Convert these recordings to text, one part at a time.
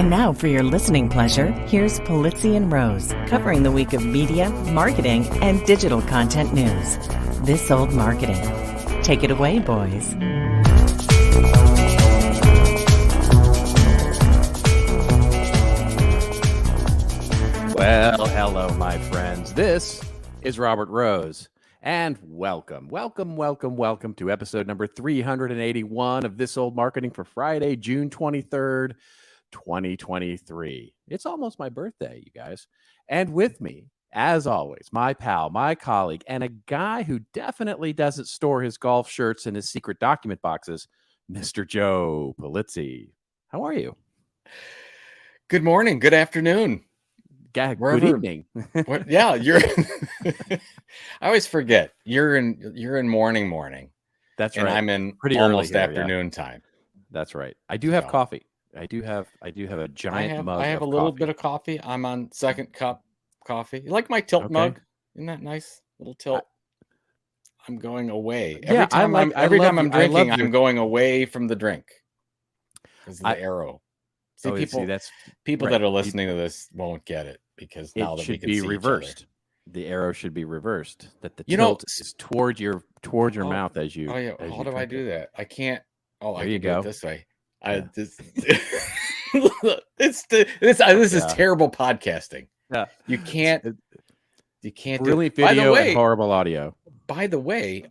And now for your listening pleasure, here's Polizzi and Rose, covering the week of media, marketing, and digital content news. This Old Marketing. Take it away, boys. Well, hello, my friends. This is Robert Rose, and welcome to episode number 381 of This Old Marketing for Friday, June 23rd, 2023. It's almost my birthday, you guys. And with me, as always, my pal, my colleague, and a guy who definitely doesn't store his golf shirts in his secret document boxes, Mr. Joe Polizzi. How are you? Good morning. Good afternoon. Good evening. Yeah, you're. I always forget you're in morning. That's and right. I'm in pretty almost early afternoon time. That's right. I do have coffee. I do have a giant mug. I have of a little coffee. bit of coffee. I'm on second cup coffee. You like my tilt mug? Isn't that nice? Little tilt. I'm going away every time I'm drinking. I'm going away from the drink because of the arrow. People that are listening to this won't get it because now that we can see reversed. Each other. The arrow should be reversed. That the tilt is toward your mouth as you. Oh yeah. How do I do that? I can't. Oh, there I you can go. do it this way. This is terrible podcasting. Yeah. You can't brilliant video and horrible audio. By the way,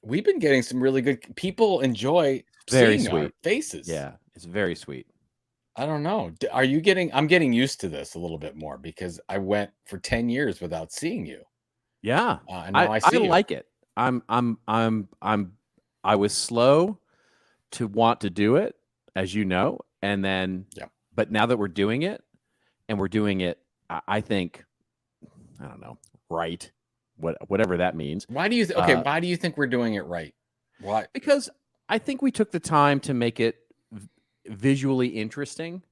we've been getting some really good people enjoy seeing our faces. Yeah, it's very sweet. I don't know. Are you getting? I'm getting used to this a little bit more because I went for 10 years without seeing you. Yeah, and now I see you. like it. I was slow to want to do it, as you know, and then but now that we're doing it, I think, I don't know, right, whatever that means. Why do you why do you think we're doing it right? Why? Because I think we took the time to make it visually interesting.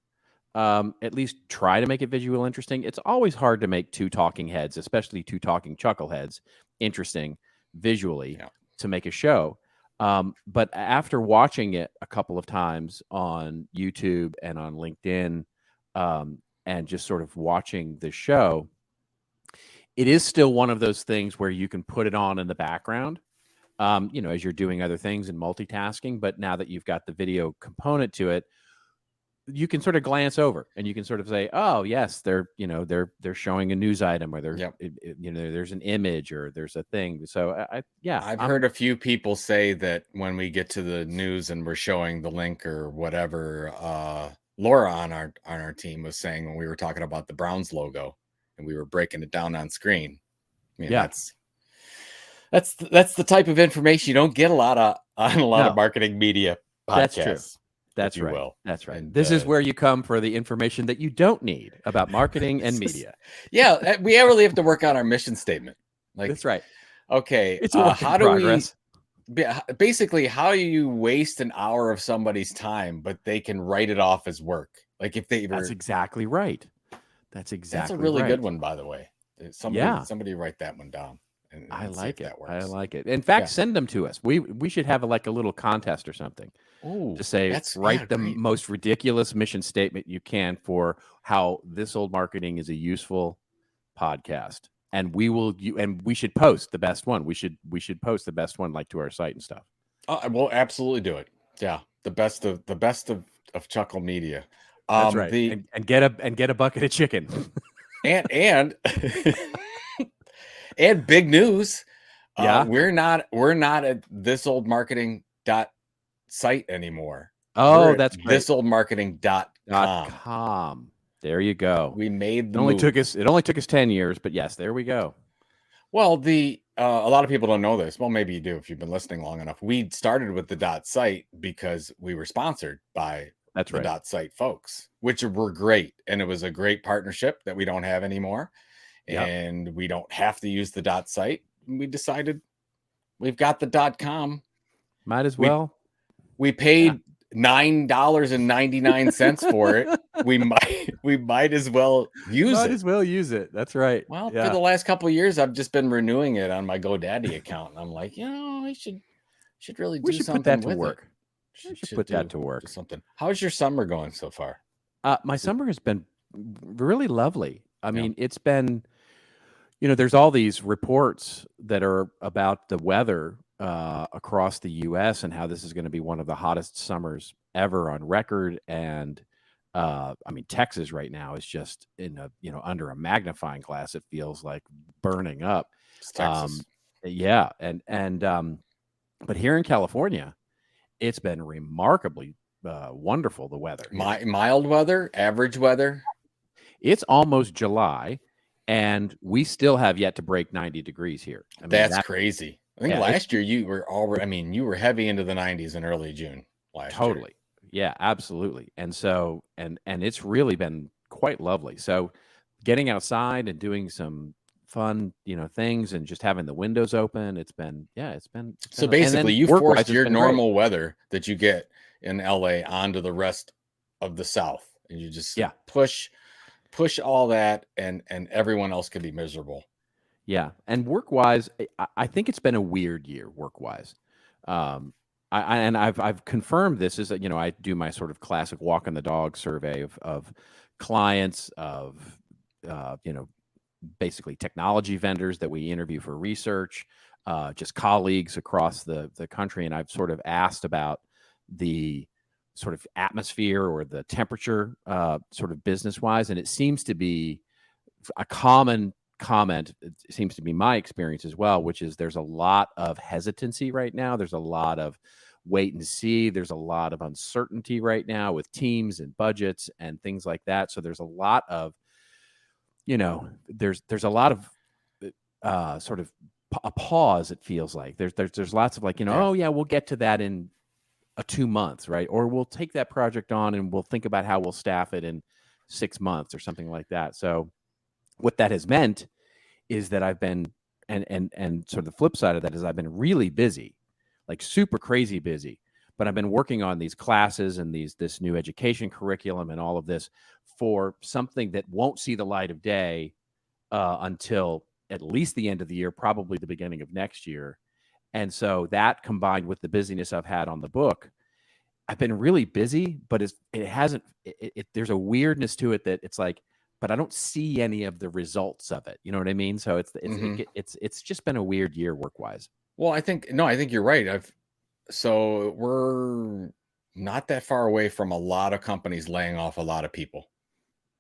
At least try to make it visually interesting. It's always hard to make two talking heads, especially two talking chuckleheads, interesting visually to make a show. But after watching it a couple of times on YouTube and on LinkedIn, and just sort of watching the show, it is still one of those things where you can put it on in the background, as you're doing other things and multitasking. But now that you've got the video component to it, you can sort of glance over and you can sort of say, oh yes, they're showing a news item, or there's an image, or there's a thing. So I've heard a few people say that when we get to the news and we're showing the link or whatever, Laura on our team was saying when we were talking about the Browns logo and we were breaking it down on screen. I mean, that's the type of information you don't get a lot of on a lot of marketing media podcasts. That's true. That's right. Will. That's right. And this is where you come for the information that you don't need about marketing and media. Yeah, we really have to work on our mission statement. That's right. Okay, it's how do progress. Basically, how do you waste an hour of somebody's time, but they can write it off as work? Like if they That's exactly right. That's a really good one, by the way. Somebody write that one down. And I like it. I like it. In fact, send them to us. We should have a little contest or something. Ooh, to say, write the most ridiculous mission statement you can for how This Old Marketing is a useful podcast, and we should post the best one. We should post the best one to our site and stuff. We'll absolutely do it. Yeah, the best of Chuckle Media. That's right. And get a bucket of chicken. and and big news. We're not at thisoldmarketing.site anymore. That's great. thisoldmarketing.com. There you go. We made the it only took us 10 years, but yes, there we go. Well, a lot of people don't know this. Well, maybe you do if you've been listening long enough. We started with the .site because we were sponsored by the .site folks, which were great, and it was a great partnership that we don't have anymore. And we don't have to use the .site. We decided we've got the .com. Might as well. We paid $9.99 for it. We might as well use it. That's right. Well, for the last couple of years, I've just been renewing it on my GoDaddy account, and I'm like, I should really do something with it. We should put that to work. Something. How's your summer going so far? My summer has been really lovely. I Yeah. mean, it's been, there's all these reports that are about the weather across the U.S. and how this is going to be one of the hottest summers ever on record. And I mean, Texas right now is just under a magnifying glass. It feels like burning up. It's Texas. Yeah, but here in California, it's been remarkably wonderful. The weather. Mild weather, average weather. It's almost July, and we still have yet to break 90 degrees here. I mean, that's crazy. I think yeah, last year you were already. I mean, you were heavy into the 90s in early June last year. Totally. Yeah, absolutely. And so, and it's really been quite lovely. So, getting outside and doing some fun, things, and just having the windows open. It's been. So basically, you forced your normal great. weather that you get in LA onto the rest of the South, and you just push all that, and everyone else could be miserable. Yeah, and work-wise, I think it's been a weird year work-wise. I've confirmed this is that I do my sort of classic walk on the dog survey of clients of basically technology vendors that we interview for research, just colleagues across the country, and I've sort of asked about the sort of atmosphere or the temperature, sort of business-wise, and it seems to be a common comment. It seems to be my experience as well, which is there's a lot of hesitancy right now. There's a lot of wait and see. There's a lot of uncertainty right now with teams and budgets and things like that. So there's a lot of, there's a lot of sort of a pause. It feels like there's lots of like, oh yeah, we'll get to that in 2 months, right? Or we'll take that project on and we'll think about how we'll staff it in 6 months or something like that. So what that has meant is that I've been, and sort of the flip side of that is I've been really busy, like super crazy busy, but I've been working on these classes and this new education curriculum and all of this for something that won't see the light of day until at least the end of the year, probably the beginning of next year. And so that combined with the busyness I've had on the book, I've been really busy, but there's a weirdness to it that it's like, but I don't see any of the results of it. You know what I mean? So it's just been a weird year work-wise. Well, I think you're right. So we're not that far away from a lot of companies laying off a lot of people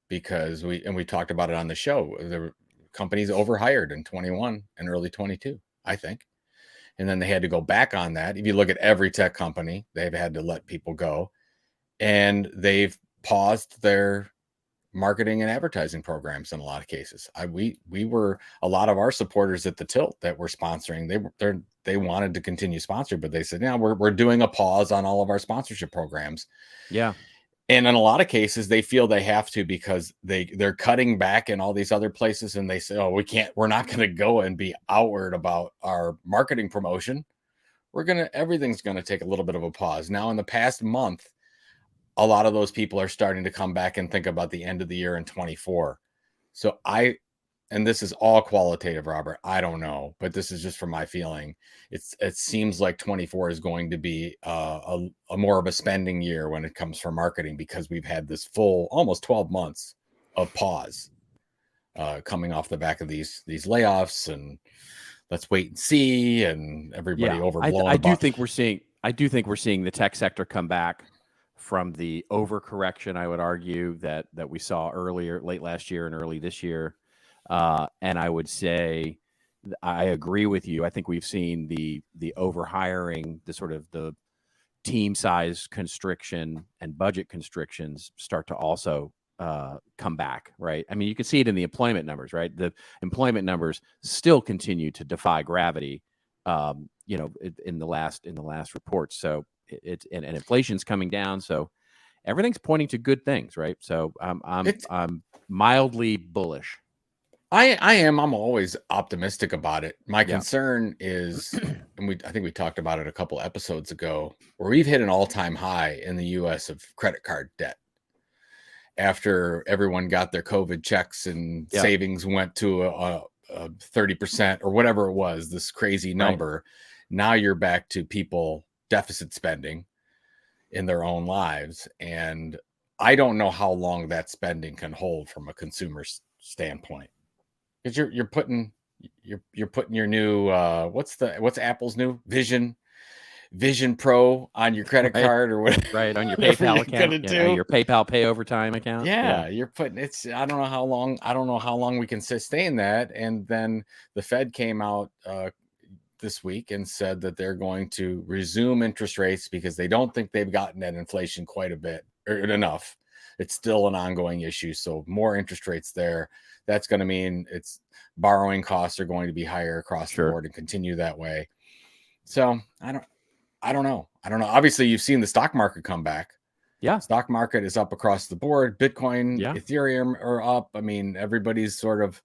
because we talked about it on the show. The companies overhired in 21 and early 22, I think. And then they had to go back on that. If you look at every tech company, they've had to let people go, and they've paused their marketing and advertising programs in a lot of cases. We were a lot of our supporters at the Tilt that were sponsoring. They wanted to continue sponsoring, but they said, "Yeah, we're doing a pause on all of our sponsorship programs." Yeah. And in a lot of cases, they feel they have to because they're cutting back in all these other places, and they say, "Oh, we're not going to go and be outward about our marketing promotion. Everything's going to take a little bit of a pause." Now, in the past month, a lot of those people are starting to come back and think about the end of the year in 24. So and this is all qualitative, Robert, I don't know, but this is just from my feeling. It seems like 24 is going to be a more of a spending year when it comes for marketing, because we've had this full almost 12 months of pause coming off the back of these layoffs, and let's wait and see, and everybody overblown. I do think we're seeing the tech sector come back from the overcorrection, I would argue, that we saw late last year and early this year. And I would say I agree with you. I think we've seen the overhiring, the sort of the team size constriction and budget constrictions start to also come back, right? I mean, you can see it in the employment numbers, right? The employment numbers still continue to defy gravity, in the last report. So and inflation's coming down, so everything's pointing to good things, right? So I'm mildly bullish. I'm always optimistic about it. My concern is, and I think we talked about it a couple episodes ago, where we've hit an all-time high in the US of credit card debt. After everyone got their COVID checks and savings went to a 30% or whatever it was, this crazy number. Right. Now you're back to people deficit spending in their own lives. And I don't know how long that spending can hold from a consumer standpoint, because you're putting your new what's Apple's new Vision Pro on your credit card or whatever. Right, on your whatever PayPal you're account, gonna do. your PayPal pay over time account. Yeah, you're putting I don't know how long we can sustain that. And then the Fed came out this week and said that they're going to resume interest rates because they don't think they've gotten that inflation quite a bit or enough. It's still an ongoing issue. So more interest rates there. That's going to mean it's borrowing costs are going to be higher across the board and continue that way. So I don't know. Obviously, you've seen the stock market come back. Yeah. Stock market is up across the board. Bitcoin, Ethereum are up. I mean, everybody's sort of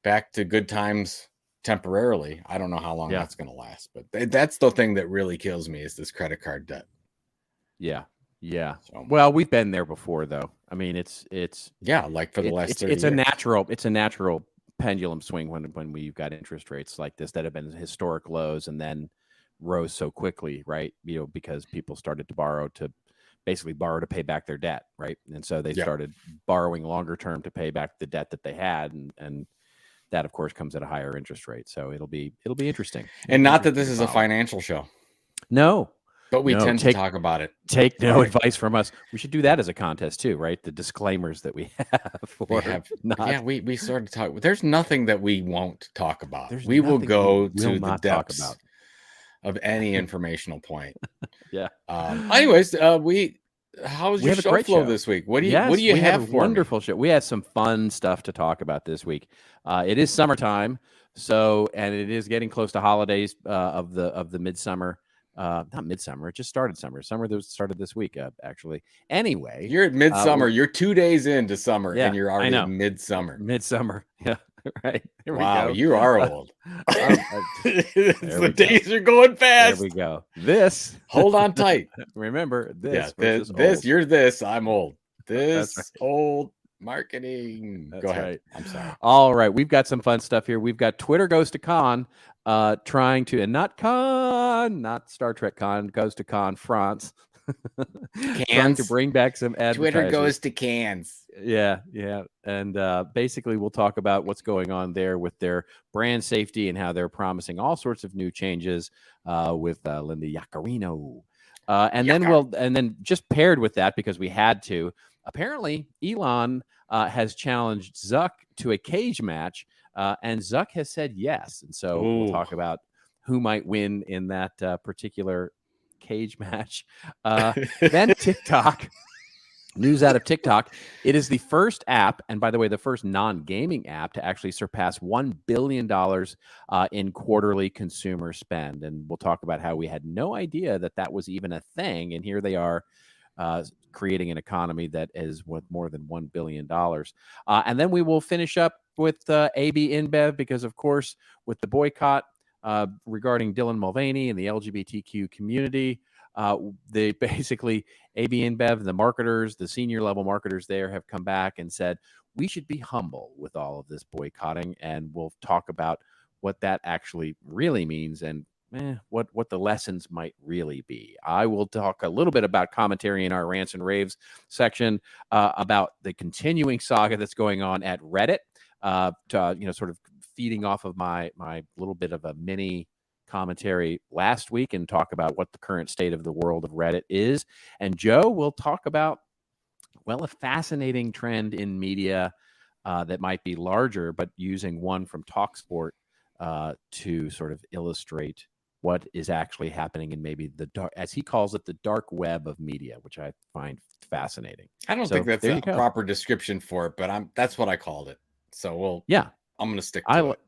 back to good times temporarily. I don't know how long that's going to last, but that's the thing that really kills me is this credit card debt. Yeah. Yeah. So, well, we've been there before though. I mean, it's like for the last 30 years. It's a natural pendulum swing when we've got interest rates like this that have been historic lows and then rose so quickly, right? You know, because people started to borrow to pay back their debt, right? And so they started borrowing longer term to pay back the debt that they had, and that of course comes at a higher interest rate. So it'll be interesting. And not that this is a financial show. No. But we tend to talk about it. Take no advice from us. We should do that as a contest too, right? The disclaimers that we have. We started to talk. There's nothing that we won't talk about. We will go to the depths of any informational point. Anyways, how's your show flow this week? What do you have for wonderful show. We had some fun stuff to talk about this week. It is summertime, and it is getting close to holidays of the midsummer. Not midsummer. It just started summer. Summer that started this week, actually. Anyway, you're at midsummer. You're 2 days into summer, and you're already at midsummer. Midsummer. Yeah. Right. Wow, you are old. The days are going fast. There we go. This. Hold on tight. Remember this. Yeah, this. You're this. I'm old. This old marketing. That's Go ahead. Right. I'm sorry. All right. We've got some fun stuff here. We've got Twitter goes to con, trying to, and not Star Trek con, goes to con France. Trying to bring back some advertising. Twitter goes to cans. Yeah. And basically, we'll talk about what's going on there with their brand safety and how they're promising all sorts of new changes with Linda Yaccarino. And then just paired with that, because we had to, apparently Elon has challenged Zuck to a cage match, and Zuck has said yes. And so we'll talk about who might win in that particular cage match. Then TikTok. News out of TikTok. It is the first app, and by the way, the first non-gaming app to actually surpass $1 billion in quarterly consumer spend. And we'll talk about how we had no idea that was even a thing. And here they are creating an economy that is worth more than $1 billion. And then we will finish up with AB InBev, because, of course, with the boycott regarding Dylan Mulvaney and the LGBTQ community, they basically, AB InBev, the marketers, the senior level marketers there have come back and said, we should be humble with all of this boycotting. And we'll talk about what that actually really means and what the lessons might really be. I will talk a little bit about commentary in our Rants and Raves section about the continuing saga that's going on at Reddit, sort of feeding off of my little bit of a mini commentary last week, and talk about what the current state of the world of Reddit is. And Joe will talk about, a fascinating trend in media that might be larger, but using one from TalkSport to sort of illustrate what is actually happening in maybe the dark, as he calls it, the dark web of media, which I find fascinating. I don't think that's a proper description for it, but that's what I called it. So I'm going to stick to it.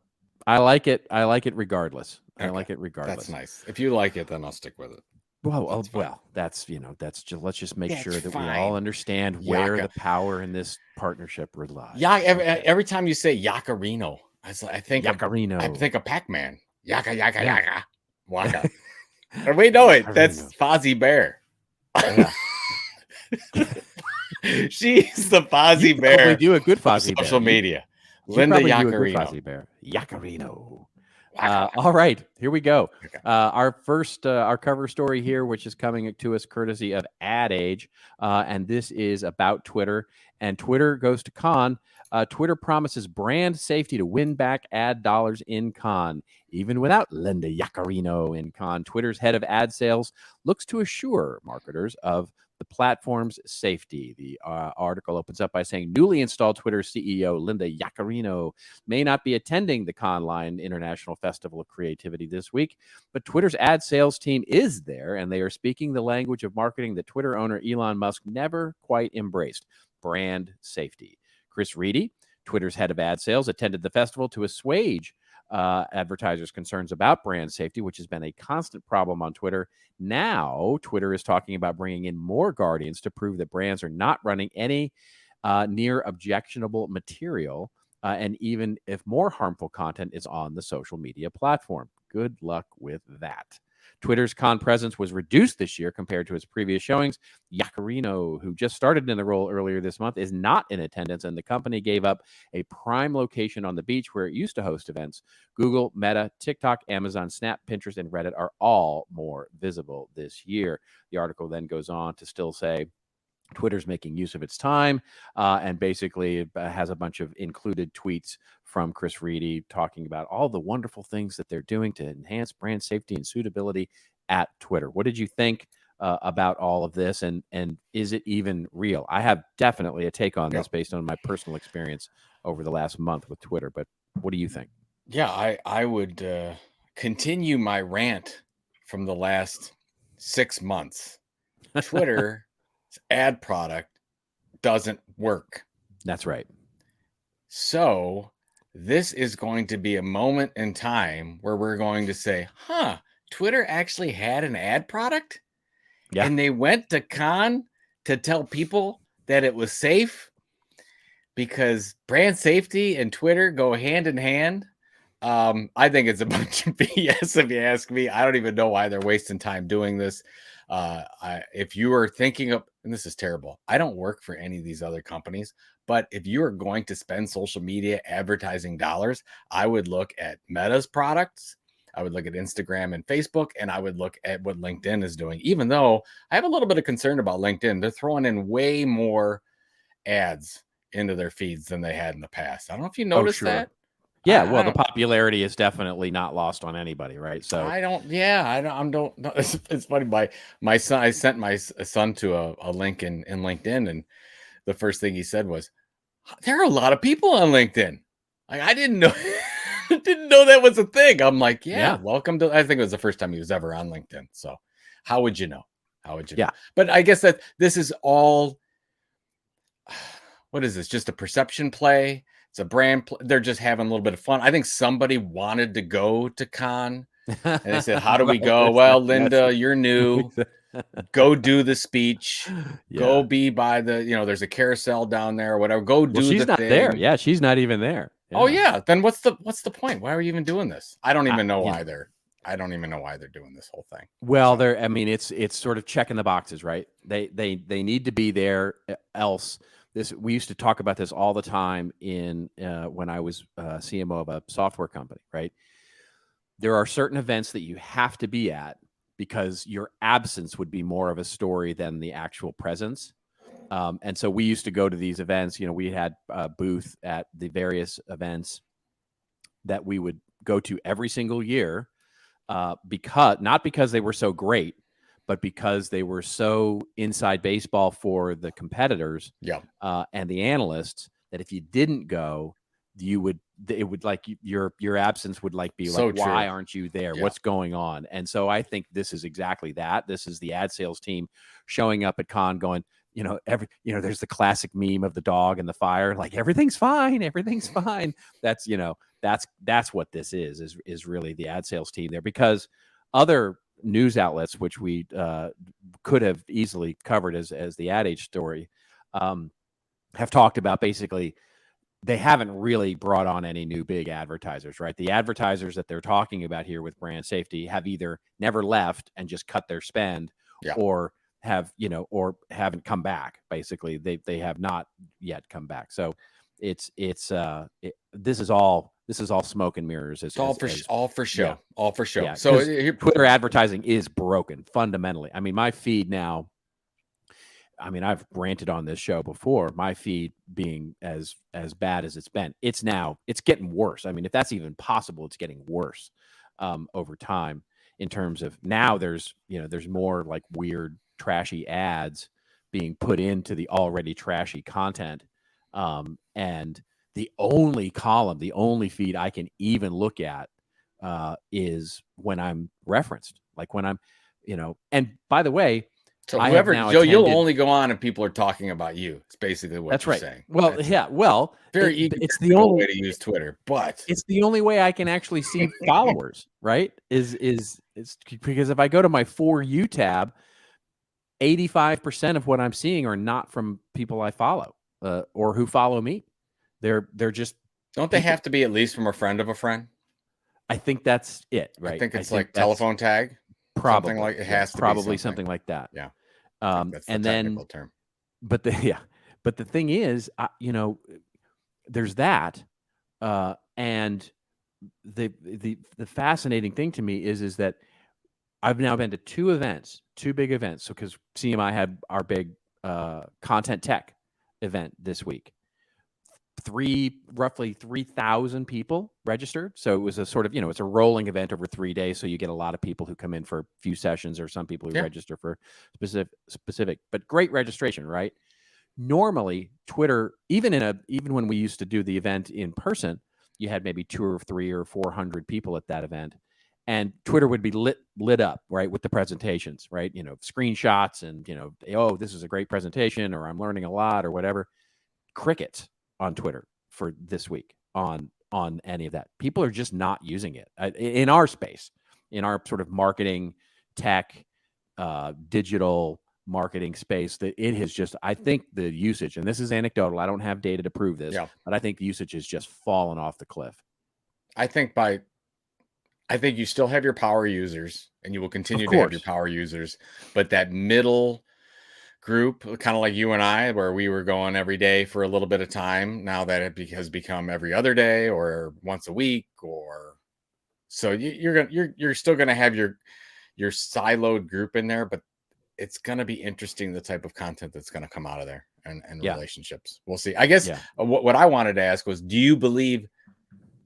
I like it. I like it regardless. Okay. I like it regardless. That's nice. If you like it, then I'll stick with it. Let's just make sure that we all understand where the power in this partnership relies. Yeah. Every time you say Yaccarino, I think Yaccarino. I think of Pac-Man. Yaka. Waka. And we know it. That's Fozzie Bear. Yeah. She's the Fozzie Bear. We do a good Fozzie Bear. Social media. Linda Yaccarino. Yaccarino. All right, here we go. Okay. Our first, our cover story here, which is coming to us courtesy of Ad Age, and this is about Twitter. And Twitter goes to con. Twitter promises brand safety to win back ad dollars in con, even without Linda Yaccarino in con. Twitter's head of ad sales looks to assure marketers of the platform's safety. The article opens up by saying newly installed Twitter CEO Linda Yaccarino may not be attending the Conline International Festival of Creativity this week, but Twitter's ad sales team is there, and they are speaking the language of marketing that Twitter owner Elon Musk never quite embraced: brand safety. Chris Reedy, Twitter's head of ad sales, attended the festival to assuage advertisers' concerns about brand safety, which has been a constant problem on Twitter. Now, Twitter is talking about bringing in more guardians to prove that brands are not running any near objectionable material, and even if more harmful content is on the social media platform. Good luck with that. Twitter's con presence was reduced this year compared to its previous showings. Yaccarino, who just started in the role earlier this month, is not in attendance, and the company gave up a prime location on the beach where it used to host events. Google, Meta, TikTok, Amazon, Snap, Pinterest, and Reddit are all more visible this year. The article then goes on to still say Twitter's making use of its time, and basically has a bunch of included tweets from Chris Reedy talking about all the wonderful things that they're doing to enhance brand safety and suitability at Twitter. What did you think about all of this, and is it even real? I have definitely a take on this based on my personal experience over the last month with Twitter, but what do you think? Yeah, I would continue my rant from the last 6 months. Twitter ad product doesn't work. That's right. So this is going to be a moment in time where we're going to say, Twitter actually had an ad product? Yeah. And they went to con to tell people that it was safe, because brand safety and Twitter go hand in hand. I think it's a bunch of BS, if you ask me. I don't even know why they're wasting time doing this. If you are thinking of, and this is terrible, I don't work for any of these other companies, but if you are going to spend social media advertising dollars, I would look at Meta's products, I would look at Instagram and Facebook, and I would look at what LinkedIn is doing. Even though I have a little bit of concern about LinkedIn, they're throwing in way more ads into their feeds than they had in the past. I don't know if you noticed that. Yeah, well, the popularity is definitely not lost on anybody, right? So I don't. It's funny. My son, I sent my son to a link in LinkedIn, and the first thing he said was, "There are a lot of people on LinkedIn." Like, I didn't know, didn't know that was a thing. I'm like, yeah, welcome to. I think it was the first time he was ever on LinkedIn. So, how would you know? How would you? Yeah. know? But I guess that this is all. What is this? Just a perception play? It's a brand. They're just having a little bit of fun. I think somebody wanted to go to con, and they said, "How do we go?" Well, Linda, you're new. Go do the speech. Yeah. Go be by the. There's a carousel down there, or whatever. Go do she's the not thing. there. Yeah, she's not even there. Yeah. Oh yeah. Then what's the point? Why are you even doing this? I don't even know why they're. I don't even know why they're doing this whole thing. Well, I mean, it's sort of checking the boxes, right? They need to be there, else. We used to talk about this all the time when I was CMO of a software company, right? There are certain events that you have to be at because your absence would be more of a story than the actual presence. And so we used to go to these events. We had a booth at the various events that we would go to every single year, not because they were so great, but because they were so inside baseball for the competitors and the analysts, that if you didn't go, your absence would be so like, true. Why aren't you there? Yeah. What's going on? And so I think this is exactly that. This is the ad sales team showing up at con going, there's the classic meme of the dog and the fire, like everything's fine. That's what this is really the ad sales team there, because other news outlets, which we could have easily covered as the Ad Age story, have talked about basically they haven't really brought on any new big advertisers, right? The advertisers that they're talking about here with brand safety have either never left and just cut their spend, or have or haven't come back. Basically, they have not yet come back. So this is all This is all smoke and mirrors. It's all for show. Yeah. All for show. Yeah, So Twitter advertising is broken fundamentally. I mean, my feed now, I mean, I've ranted on this show before, my feed being as bad as it's been. It's getting worse. I mean, if that's even possible, it's getting worse over time in terms of now there's more like weird, trashy ads being put into the already trashy content. And the only column, the only feed I can even look at is when I'm referenced, like when I'm, and by the way, so whoever, Joe, you'll only go on and people are talking about you. It's basically what you're saying. Well, it's the only way to use Twitter, but it's the only way I can actually see followers, right? Is because if I go to my For You tab, 85% of what I'm seeing are not from people I follow or who follow me. They're just don't they have to be at least from a friend of a friend? I think that's it, right? I think it's like telephone tag. Probably something like it has to probably be something like that. Yeah. That's the and technical term. But the thing is, there's that, and the fascinating thing to me is that I've now been to two big events. So because CMI had our big content tech event this week, roughly 3,000 people registered. So it was a sort of, it's a rolling event over 3 days. So you get a lot of people who come in for a few sessions, or some people who register for specific, but great registration, right? Normally Twitter, even when we used to do the event in person, you had maybe 200 or 300 or 400 people at that event, and Twitter would be lit up, right, with the presentations, right? Screenshots and, oh, this is a great presentation, or I'm learning a lot, or whatever. Crickets on Twitter for this week on any of that. People are just not using it in our space, in our sort of marketing, tech, digital marketing space. That it has just, I think the usage, and this is anecdotal, I don't have data to prove this, but I think the usage has just fallen off the cliff. I think you still have your power users, and you will continue to have your power users, but that middle group, kind of like you and I, where we were going every day for a little bit of time, now that it has become every other day or once a week, or so you're still gonna have your siloed group in there, but it's gonna be interesting the type of content that's gonna come out of there, and relationships. We'll see. I guess what I wanted to ask was, do you believe?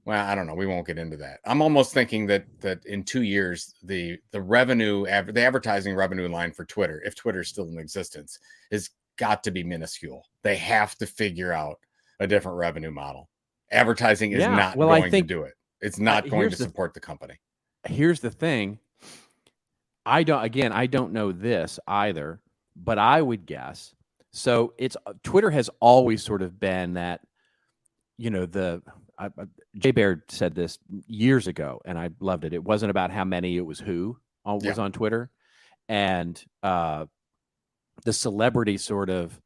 Well, I don't know. We won't get into that. I'm almost thinking that in 2 years, the advertising revenue line for Twitter, if Twitter is still in existence, has got to be minuscule. They have to figure out a different revenue model. Advertising is not going to do it. It's not going to support the company. Here's the thing. I don't know this either, but I would guess. So Twitter has always sort of been that, Jay Baird said this years ago, and I loved it. It wasn't about how many, it was who was on Twitter. And the celebrity sort of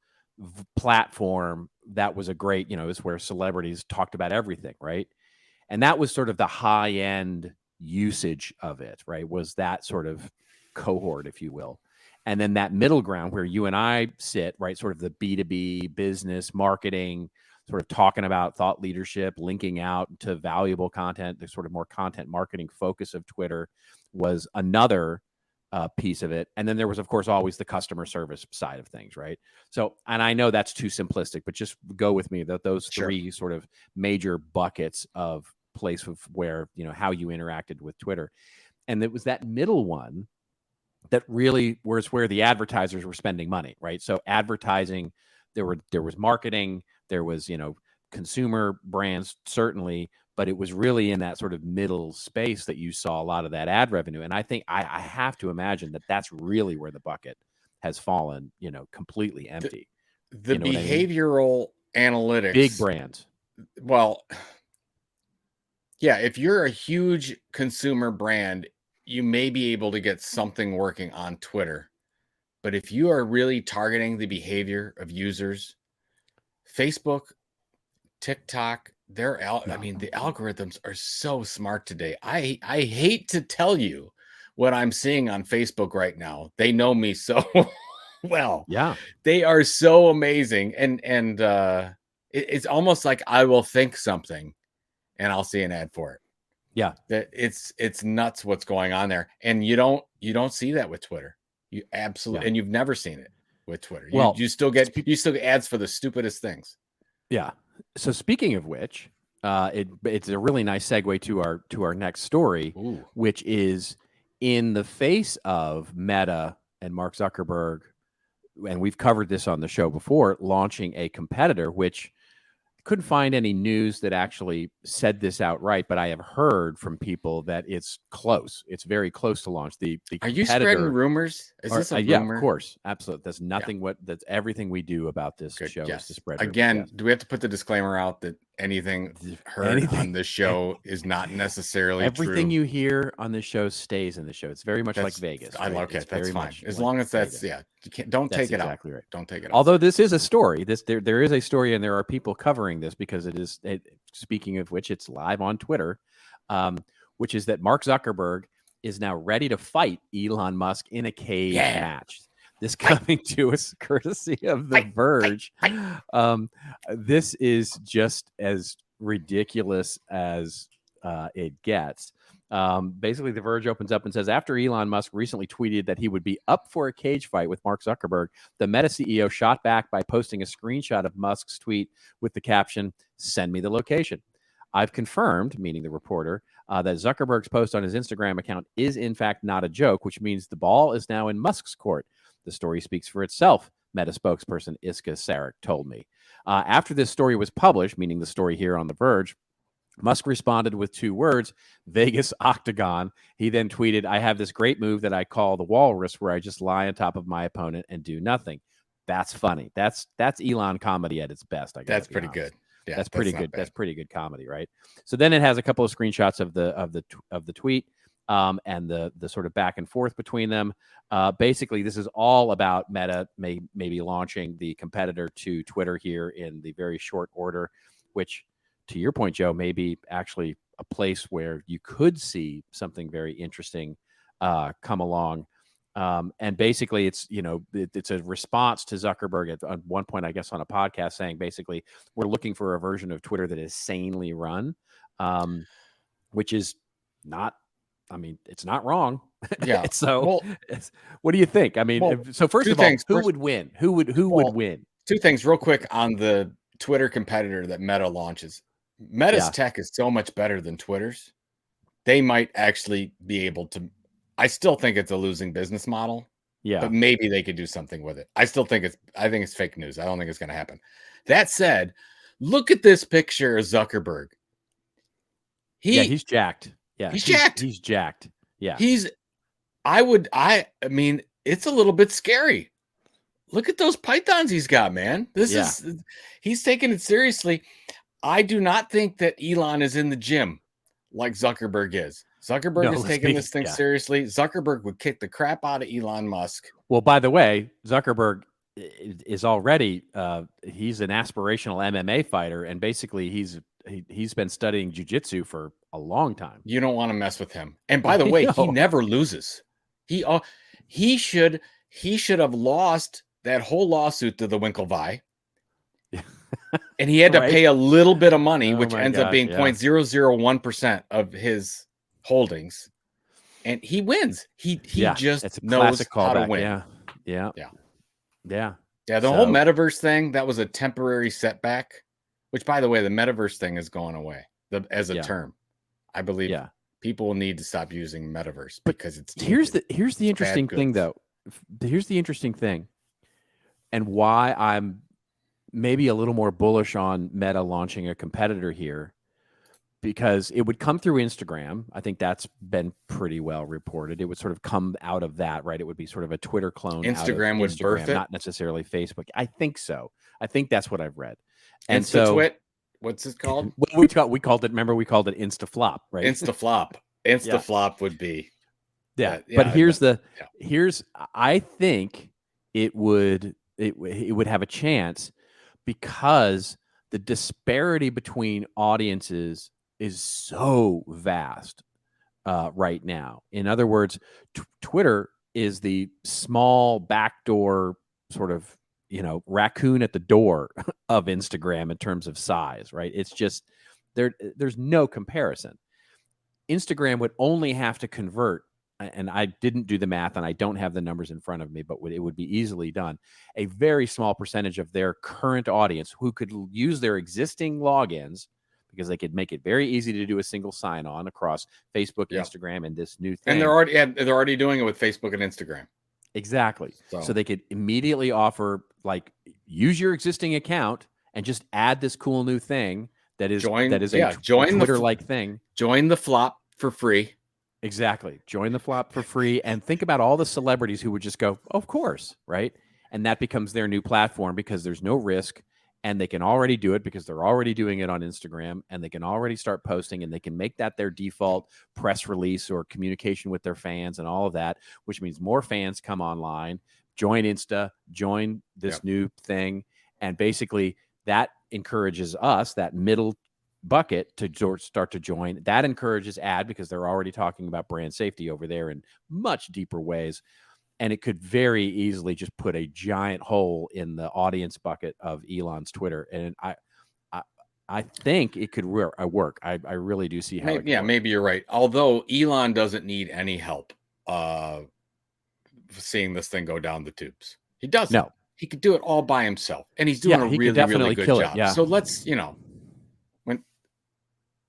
platform, that was a great, is where celebrities talked about everything, right? And that was sort of the high-end usage of it, right? Was that sort of cohort, if you will. And then that middle ground where you and I sit, right? Sort of the B2B business marketing, sort of talking about thought leadership, linking out to valuable content, the sort of more content marketing focus of Twitter was another piece of it. And then there was, of course, always the customer service side of things, right? So, and I know that's too simplistic, but just go with me that those three sort of major buckets of place of where, how you interacted with Twitter. And it was that middle one that really was where the advertisers were spending money, right? So advertising, there was marketing, there was, consumer brands, certainly, but it was really in that sort of middle space that you saw a lot of that ad revenue. And I think I have to imagine that that's really where the bucket has fallen, completely empty. The behavioral analytics. Big brands. Well, yeah, if you're a huge consumer brand, you may be able to get something working on Twitter. But if you are really targeting the behavior of users, Facebook, TikTok, the algorithms are so smart today. I hate to tell you what I'm seeing on Facebook right now. They know me so well. Yeah. They are so amazing. And it's almost like I will think something and I'll see an ad for it. Yeah. That it's nuts what's going on there. And you don't see that with Twitter. You absolutely, and you've never seen it with Twitter. Well, you still get ads for the stupidest things. Yeah. So speaking of which, it's a really nice segue to our next story, which is in the face of Meta and Mark Zuckerberg, and we've covered this on the show before, launching a competitor, which couldn't find any news that actually said this outright, but I have heard from people that it's close. It's very close to launch. The Are you spreading rumors? Is this a rumor? Yeah, of course. Absolutely. That's nothing. That's everything we do about this show is to spread rumors. Again, do we have to put the disclaimer out that anything heard on this show is not necessarily everything true? you hear on this show stays in the show. It's very much like Vegas. I like it. That's fine. As long as that's Vegas. don't take it out. Exactly right. Don't take it out. Although this is a story, there is a story, and there are people covering this because speaking of which, it's live on Twitter, which is that Mark Zuckerberg is now ready to fight Elon Musk in a cage match. This coming to us courtesy of The Verge. This is just as ridiculous as it gets. Basically, The Verge opens up and says, after Elon Musk recently tweeted that he would be up for a cage fight with Mark Zuckerberg, the Meta CEO shot back by posting a screenshot of Musk's tweet with the caption, "Send me the location." I've confirmed, meaning the reporter, that Zuckerberg's post on his Instagram account is in fact not a joke, which means the ball is now in Musk's court. The story speaks for itself, Meta spokesperson Iska Sarek told me. After this story was published, meaning the story here on The Verge, Musk responded with 2 words, Vegas Octagon. He then tweeted, I have this great move that I call the walrus, where I just lie on top of my opponent and do nothing. That's funny. That's Elon comedy at its best. That's pretty good. Yeah, that's pretty good. That's pretty good comedy, right? So then it has a couple of screenshots of the tweet and the sort of back and forth between them. Basically, this is all about Meta maybe launching the competitor to Twitter here in the very short order, which, to your point, Joe, may be actually a place where you could see something very interesting come along. And basically, it's a response to Zuckerberg at one point, I guess, on a podcast saying, basically, we're looking for a version of Twitter that is sanely run, which is not. I mean, it's not wrong. Yeah. So, what do you think? I mean, so first of all, who would win? Who would win? 2 things real quick on the Twitter competitor that Meta launches. Meta's tech is so much better than Twitter's. They might actually be able to. I still think it's a losing business model. Yeah, but maybe they could do something with it. I think it's fake news. I don't think it's going to happen. That said, look at this picture of Zuckerberg. He's jacked. Yeah, he's jacked. He's jacked. Yeah, I mean, it's a little bit scary. Look at those pythons he's got, man. He's taking it seriously. I do not think that Elon is in the gym like Zuckerberg is. Zuckerberg is taking this thing seriously. Zuckerberg would kick the crap out of Elon Musk. Well, by the way, Zuckerberg is already he's an aspirational MMA fighter, and basically he's been studying jiu-jitsu for a long time. You don't want to mess with him. And by the way, he never loses. He should have lost that whole lawsuit to the Winklevi. And he had to pay a little bit of money, which ends up being 0.001% of his holdings. And he wins. He just knows how to win. Yeah. The whole metaverse thing, that was a temporary setback, which, by the way, the metaverse thing is going away as a term. I believe people will need to stop using metaverse because it's here's the interesting thing, though. Here's the interesting thing, and why I'm maybe a little more bullish on Meta launching a competitor here, because it would come through Instagram. I think that's been pretty well reported. It would sort of come out of that, right? It would be sort of a Twitter clone. Instagram would birth it, not necessarily Facebook. I think so. I think that's what I've read. And so, what's it called? We called it. Remember, we called it InstaFlop, right? InstaFlop would be. Yeah, but here's. I think it would have a chance, because the disparity between audiences is so vast right now. In other words, Twitter is the small backdoor sort of, raccoon at the door of Instagram in terms of size, right? It's just There's no comparison. Instagram would only have to convert, and I didn't do the math and I don't have the numbers in front of me, but it would be easily done. A very small percentage of their current audience who could use their existing logins, because they could make it very easy to do a single sign-on across Facebook, Instagram, and this new thing. And they're already doing it with Facebook and Instagram. Exactly. So they could immediately offer, like, use your existing account and just add this cool new thing that is a Twitter-like thing. Join the flop for free. Exactly. Join the flop for free. And think about all the celebrities who would just go, of course, right? And that becomes their new platform because there's no risk. And they can already do it because they're already doing it on Instagram, and they can already start posting, and they can make that their default press release or communication with their fans and all of that, which means more fans come online, join Insta, join this new thing. And basically that encourages us, that middle bucket, to start to join. That encourages ad because they're already talking about brand safety over there in much deeper ways. And it could very easily just put a giant hole in the audience bucket of Elon's Twitter. And I think it could work. I really do see how. Maybe you're right. Although Elon doesn't need any help seeing this thing go down the tubes. He doesn't. No, he could do it all by himself, and he's doing a really good job. Yeah. So let's,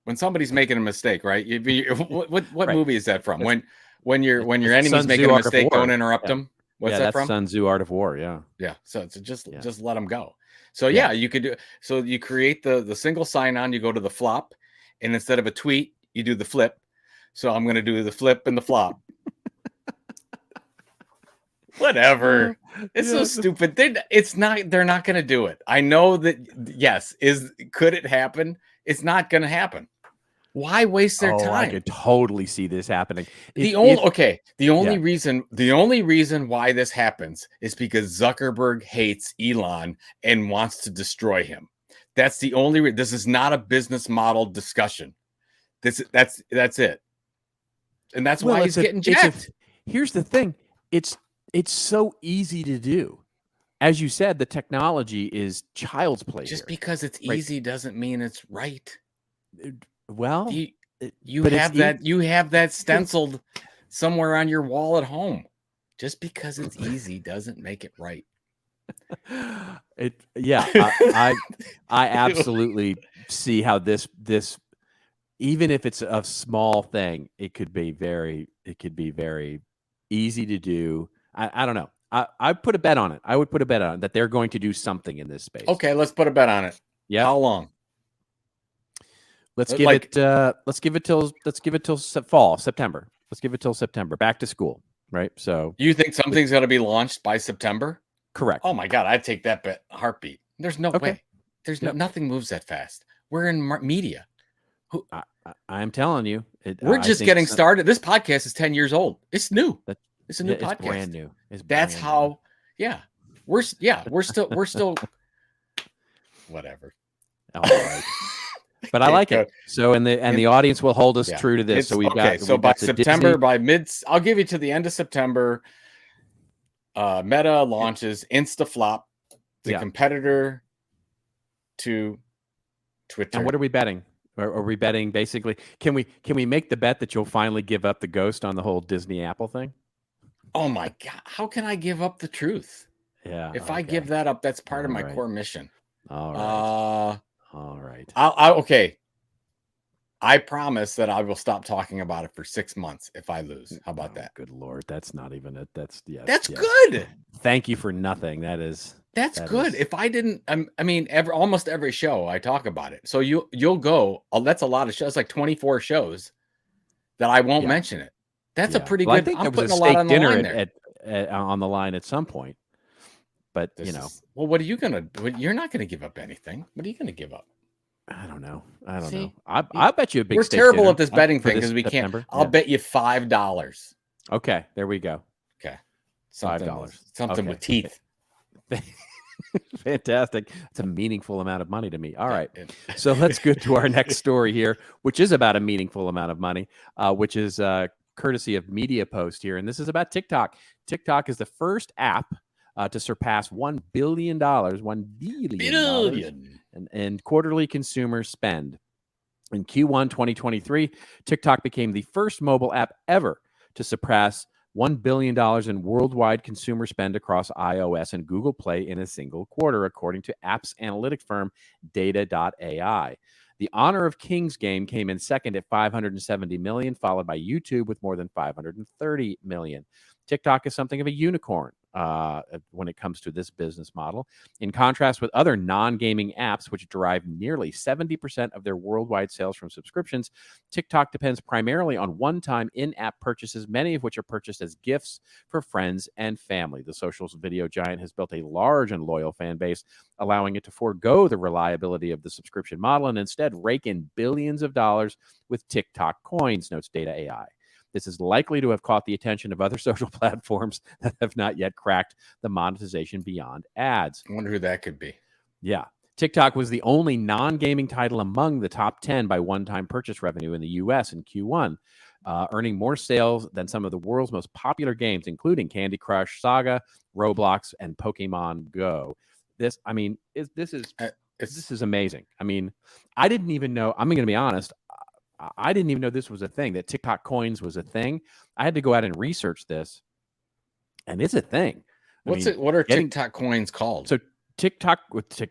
when somebody's making a mistake, right? What movie is that from? When your enemy's making a mistake, don't interrupt them. What's that from? Sun Tzu Art of War. Yeah. Yeah. So just let them go. So you could do. So you create the single sign on. You go to the flop, and instead of a tweet, you do the flip. So I'm going to do the flip and the flop. Whatever. It's so stupid. They're not going to do it. I know that. Yes. Could it happen? It's not going to happen. Why waste their time? I could totally see this happening. The only reason why this happens is because Zuckerberg hates Elon and wants to destroy him. That's the only this is not a business model discussion. That's it. And that's why he's getting jacked. Here's the thing. It's so easy to do. As you said, the technology is child's play. Just because it's easy doesn't mean it's right. Well, you have that stenciled somewhere on your wall at home. Just because it's easy doesn't make it right. I absolutely see how this even if it's a small thing, it could be very easy to do. I don't know. I put a bet on it. I would put a bet on it that they're going to do something in this space. Okay, let's put a bet on it. Yeah. How long? Let's give it till fall, September. Let's give it till September. Back to school, right? So you think something's going to be launched by September? Correct. Oh my God, I'd take that bet heartbeat. There's no way. There's nothing moves that fast. We're in media. I'm telling you, we're just getting started. This podcast is 10 years old. It's new. It's a new podcast. It's brand new. We're still whatever. All right. But I like it. So the audience will hold us true to this. So we've got by September, I'll give you to the end of September. Meta launches InstaFlop, the competitor to Twitter. And what are we betting? Are we betting basically? Can we make the bet that you'll finally give up the ghost on the whole Disney Apple thing? Oh my God! How can I give up the truth? Yeah. If I give that up, that's part of my core mission. All right. All right. Okay. I promise that I will stop talking about it for 6 months if I lose. How about that? Good Lord. That's not even it. That's good. Thank you for nothing. That's good. If I didn't, almost every show I talk about it. So you'll go, that's a lot of shows. That's like 24 shows that I won't mention it. That's a pretty good. I think there was a steak dinner on the line at some point. But well, what are you gonna? You're not gonna give up anything. What are you gonna give up? I don't know. I bet you a big. We're terrible at this betting thing because we can't. I'll bet you $5. Okay, there we go. Okay, $5. Something with teeth. Fantastic. It's a meaningful amount of money to me. All right. So let's go to our next story here, which is about a meaningful amount of money, which is courtesy of Media Post here. And this is about TikTok. TikTok is the first app to surpass $1 billion, $1 billion in quarterly consumer spend. In Q1 2023, TikTok became the first mobile app ever to surpass $1 billion in worldwide consumer spend across iOS and Google Play in a single quarter, according to apps analytic firm Data.ai. The Honor of Kings game came in second at 570 million, followed by YouTube with more than 530 million. TikTok is something of a unicorn when it comes to this business model. In contrast with other non-gaming apps, which derive nearly 70% of their worldwide sales from subscriptions, TikTok depends primarily on one-time in-app purchases, many of which are purchased as gifts for friends and family. The social video giant has built a large and loyal fan base, allowing it to forego the reliability of the subscription model and instead rake in billions of dollars with TikTok coins, notes Data.ai. This is likely to have caught the attention of other social platforms that have not yet cracked the monetization beyond ads. I wonder who that could be. Yeah. TikTok was the only non-gaming title among the top 10 by one-time purchase revenue in the U.S. in Q1, earning more sales than some of the world's most popular games, including Candy Crush, Saga, Roblox, and Pokemon Go. This is amazing. I mean, I didn't even know, I'm going to be honest, I didn't even know this was a thing, that TikTok coins was a thing. I had to go out and research this, and it's a thing. What are TikTok coins called? So TikTok,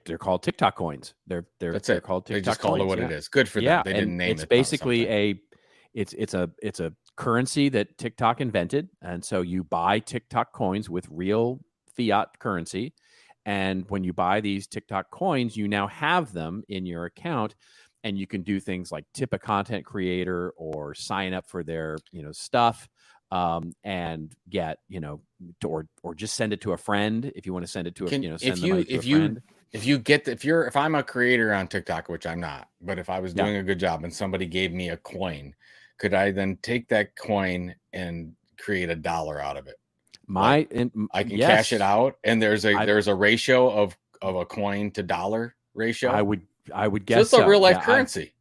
they're called TikTok coins. They're called TikTok They just called coins, it what yeah. it is. Good for them. Yeah, They didn't name it's it. basically it's a currency that TikTok invented, and so you buy TikTok coins with real fiat currency, and when you buy these TikTok coins, you now have them in your account. And you can do things like tip a content creator or sign up for their, stuff, and get, or just send it to a friend if you want to send it to send the money to a friend. If I'm a creator on TikTok, which I'm not, but if I was doing a good job and somebody gave me a coin, could I then take that coin and create $1 out of it? I can cash it out, and there's a ratio of a coin to dollar ratio. I would guess so. It's a real life currency.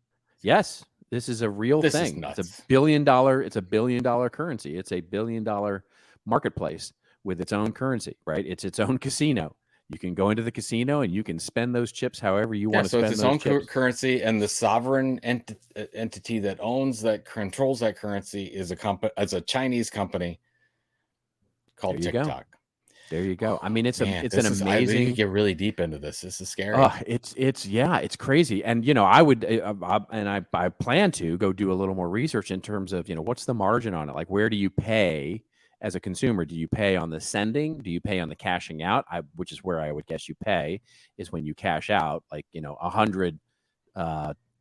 Yes, this is a real thing. It's $1 billion. It's $1 billion currency. It's $1 billion marketplace with its own currency, right? It's its own casino. You can go into the casino and you can spend those chips however you want to spend those chips. So it's its own currency, and the sovereign entity that controls that currency is a Chinese company called TikTok. There you go. I mean, it's an amazing. You get really deep into this. This is scary. It's crazy. And I would I plan to go do a little more research in terms of what's the margin on it. Like, where do you pay as a consumer? Do you pay on the sending? Do you pay on the cashing out? Which is where I would guess you pay is when you cash out. Like 100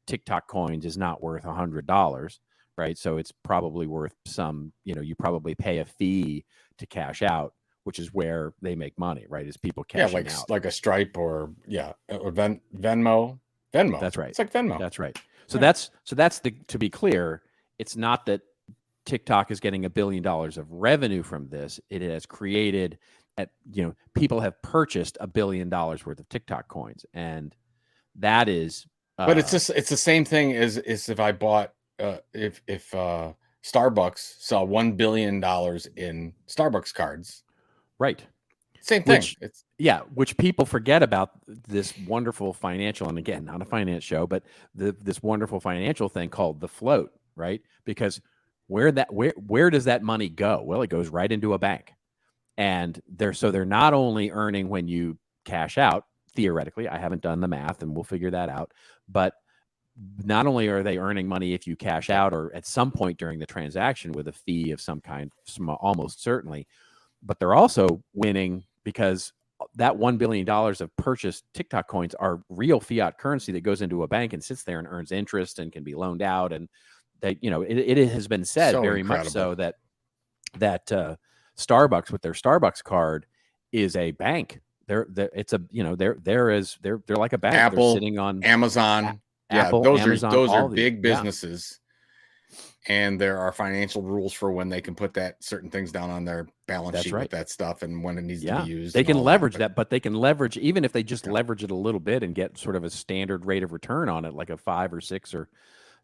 TikTok coins is not worth $100, right? So it's probably worth some. You probably pay a fee to cash out, which is where they make money, right? Is people cashing out. Like a Stripe or Venmo. That's right. It's like Venmo. That's right. So that's to be clear, it's not that TikTok is getting $1 billion of revenue from this. It has created people have purchased $1 billion worth of TikTok coins, and that is. But it's the same thing as if I bought if Starbucks saw $1 billion in Starbucks cards. Right. Same thing. Which people forget about this wonderful financial, and again, not a finance show, but this wonderful financial thing called the float, right? Because where does that money go? Well, it goes right into a bank. And they're not only earning when you cash out, theoretically, I haven't done the math and we'll figure that out, but not only are they earning money if you cash out or at some point during the transaction with a fee of some kind, almost certainly, but they're also winning because that $1 billion of purchased TikTok coins are real fiat currency that goes into a bank and sits there and earns interest and can be loaned out. And that, it has been said very much so that Starbucks with their Starbucks card is a bank. They're like a bank. Apple, they're sitting on Amazon. Those are big businesses. And there are financial rules for when they can put that certain things down on their balance sheet with that stuff and when it needs to be used. They can leverage that, but they can leverage, even if they just leverage it a little bit and get sort of a standard rate of return on it, like a 5 or 6 or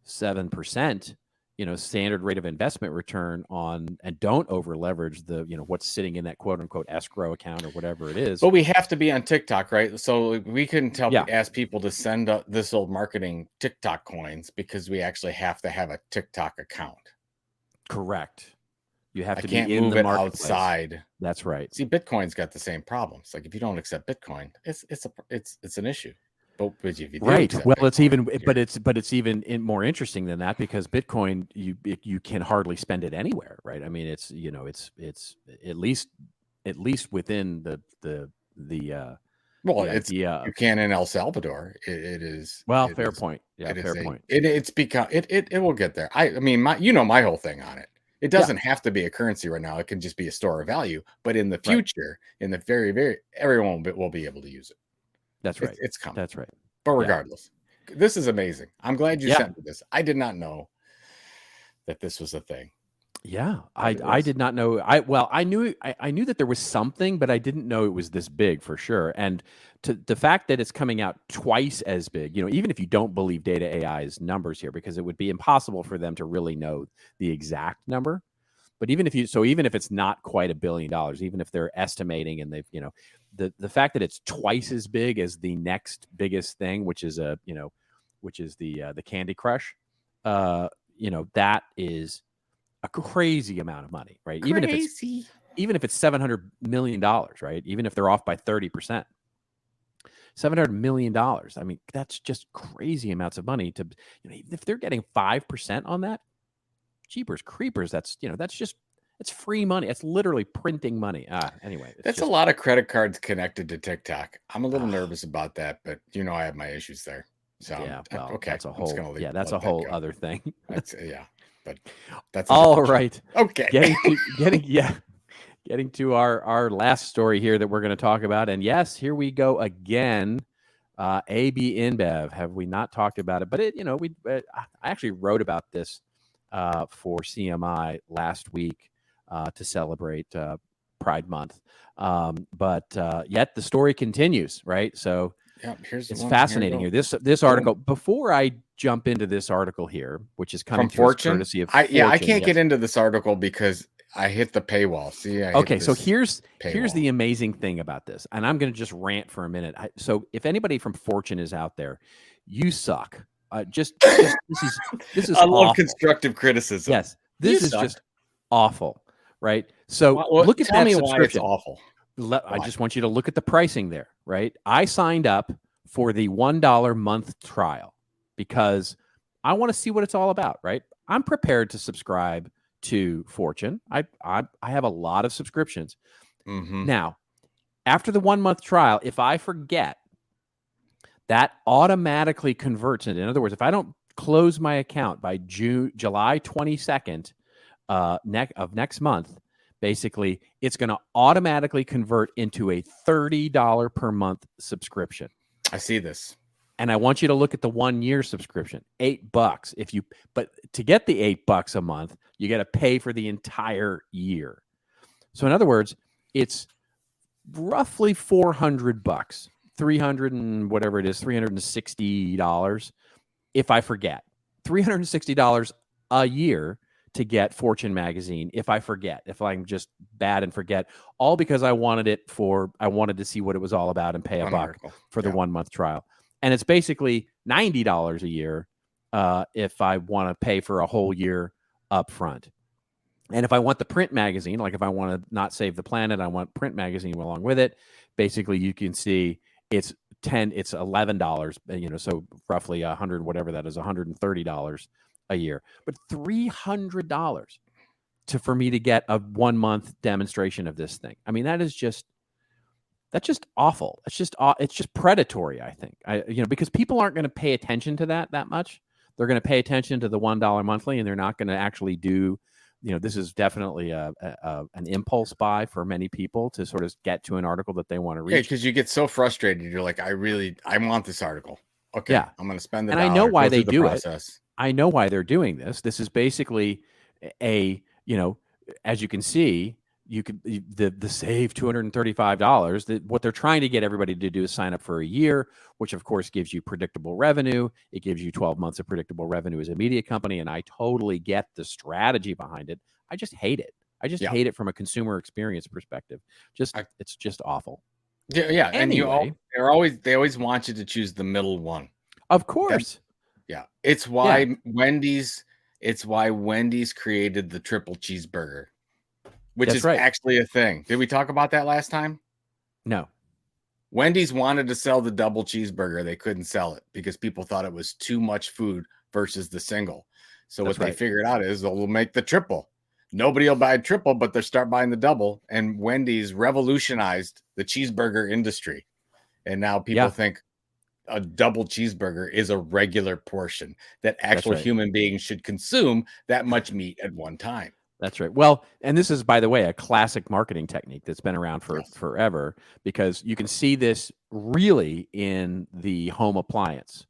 7%, standard rate of investment return on, and don't over leverage the, what's sitting in that quote unquote escrow account or whatever it is. But we have to be on TikTok, right? So we couldn't Yeah. ask people to send this old marketing TikTok coins because we actually have to have a TikTok account. Correct. You have to can't be in move the it marketplace. outside. That's right. See, Bitcoin's got the same problems. Like if you don't accept Bitcoin, it's an issue. But if you do, Right. Well, Bitcoin, it's even, but it's even more interesting than that, because Bitcoin, you can hardly spend it anywhere, right? I mean, it's it's at least within the well, idea of, you can in El Salvador. It is fair point. Yeah, fair point. It's become it will get there. I mean, my whole thing on it. It doesn't have to be a currency right now. It can just be a store of value. But in the future, in the very everyone will be able to use it. That's right. It's coming. That's right. But regardless, this is amazing. I'm glad you sent me this. I did not know that this was a thing. Yeah, I did not know. I knew that there was something, but I didn't know it was this big for sure. And to the fact that it's coming out twice as big, even if you don't believe Data AI's numbers here, because it would be impossible for them to really know the exact number. But even if it's not quite $1 billion, even if they're estimating, and they've, the fact that it's twice as big as the next biggest thing, which is the Candy Crush, that is a crazy amount of money, right? Crazy. Even if it's $700 million, right? Even if they're off by 30%, $700 million. I mean, that's just crazy amounts of money to, if they're getting 5% on that, jeepers creepers. That's it's free money. It's literally printing money. Anyway, that's a lot of credit cards connected to TikTok. I'm a little nervous about that, but I have my issues there. So okay, that's a whole that's a whole other thing. But that's all right. Okay. Getting to our last story here that we're going to talk about. And yes, here we go again. AB InBev. Have we not talked about it? But I actually wrote about this for CMI last week to celebrate Pride Month. But yet the story continues, right? So it's fascinating here. This article, before I jump into this article here, which is coming from Fortune, courtesy of Fortune. I can't get into this article because I hit the paywall. See, so here's the amazing thing about this, and I'm going to just rant for a minute. So if anybody from Fortune is out there, you suck. This is I love awful. Constructive criticism. Yes, this is just awful, right? So look at that subscription. Why it's awful. I just want you to look at the pricing there, right? I signed up for the $1 month trial because I want to see what it's all about, right? I'm prepared to subscribe to Fortune. I have a lot of subscriptions. Mm-hmm. Now, after the 1 month trial, if I forget, that automatically converts it. In other words, if I don't close my account by July 22nd of next month, basically, it's going to automatically convert into a $30 per month subscription. I see this. And I want you to look at the 1 year subscription, $8. But to get the $8 a month, you got to pay for the entire year. So in other words, it's roughly $400, 300 and whatever it is, $360 if I forget. $360 a year to get Fortune magazine if I'm just bad and forget, all because I wanted to see what it was all about and pay $1 for the 1 month trial. And it's basically $90 a year if I want to pay for a whole year up front. And if I want the print magazine, like if I want to not save the planet, I want print magazine along with it. Basically, you can see it's $11, so roughly whatever that is, $130 a year, but $300 for me to get a 1 month demonstration of this thing. I mean, that's just awful. It's just predatory, I think. Because people aren't going to pay attention to that much. They're going to pay attention to the $1 monthly, and they're not going to actually do. This is definitely an impulse buy for many people to sort of get to an article that they want to read. Yeah, because you get so frustrated. You're like, I want this article. Okay, yeah. I'm going to spend the dollar. And I know why they do it. I know why they're doing this. This is basically as you can see, the save $235. That what they're trying to get everybody to do is sign up for a year, which of course gives you predictable revenue. It gives you 12 months of predictable revenue as a media company, and I totally get the strategy behind it. I just hate it. I just hate it from a consumer experience perspective. It's just awful. Yeah. Anyway, And they always want you to choose the middle one. Of course. Yeah. It's why Wendy's created the triple cheeseburger, which is actually a thing. Did we talk about that last time? No. Wendy's wanted to sell the double cheeseburger. They couldn't sell it because people thought it was too much food versus the single. So what they figured out is they'll make the triple. Nobody will buy a triple, but they'll start buying the double. And Wendy's revolutionized the cheeseburger industry. And now people think a double cheeseburger is a regular portion that actual human beings should consume that much meat at one time. That's right. Well, and this is, by the way, a classic marketing technique that's been around for forever, because you can see this really in the home appliance.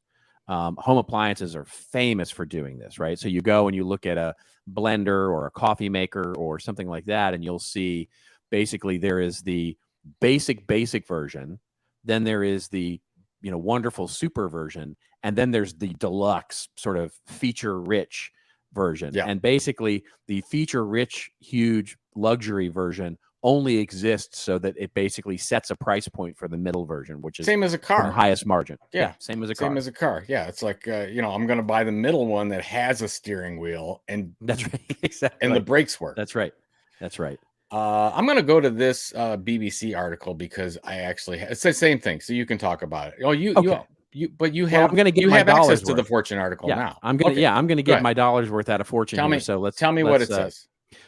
Home appliances are famous for doing this, right? So you go and you look at a blender or a coffee maker or something like that, and you'll see basically there is the basic version, then there is the wonderful super version, and then there's the deluxe sort of feature rich version. And basically the feature rich huge luxury version only exists so that it basically sets a price point for the middle version, which is same as a car, the highest margin. Same as a car. Same as a car. Yeah, it's like I'm going to buy the middle one that has a steering wheel, and that's right, exactly, and the brakes work. That's right. I'm going to go to this BBC article because I actually it's the same thing, so you can talk about it. Oh, you have I'm going to get my access to worth. the Fortune article now. I'm going to get my $1 worth out of Fortune. Tell me what it says.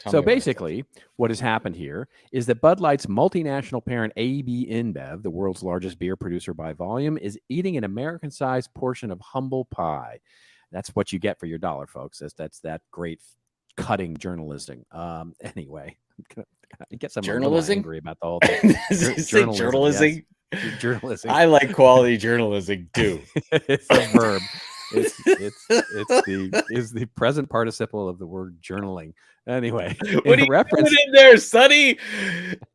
So basically, what has happened here is that Bud Light's multinational parent AB InBev, the world's largest beer producer by volume, is eating an American-sized portion of humble pie. That's what you get for your $1, folks. That's that great cutting journalism. Anyway, I guess I'm journalism angry about the whole thing. Journalism. Yes. Journalism. I like quality journalism too. It's a verb. It's the present participle of the word journaling. Anyway, what are you doing in there, Sonny?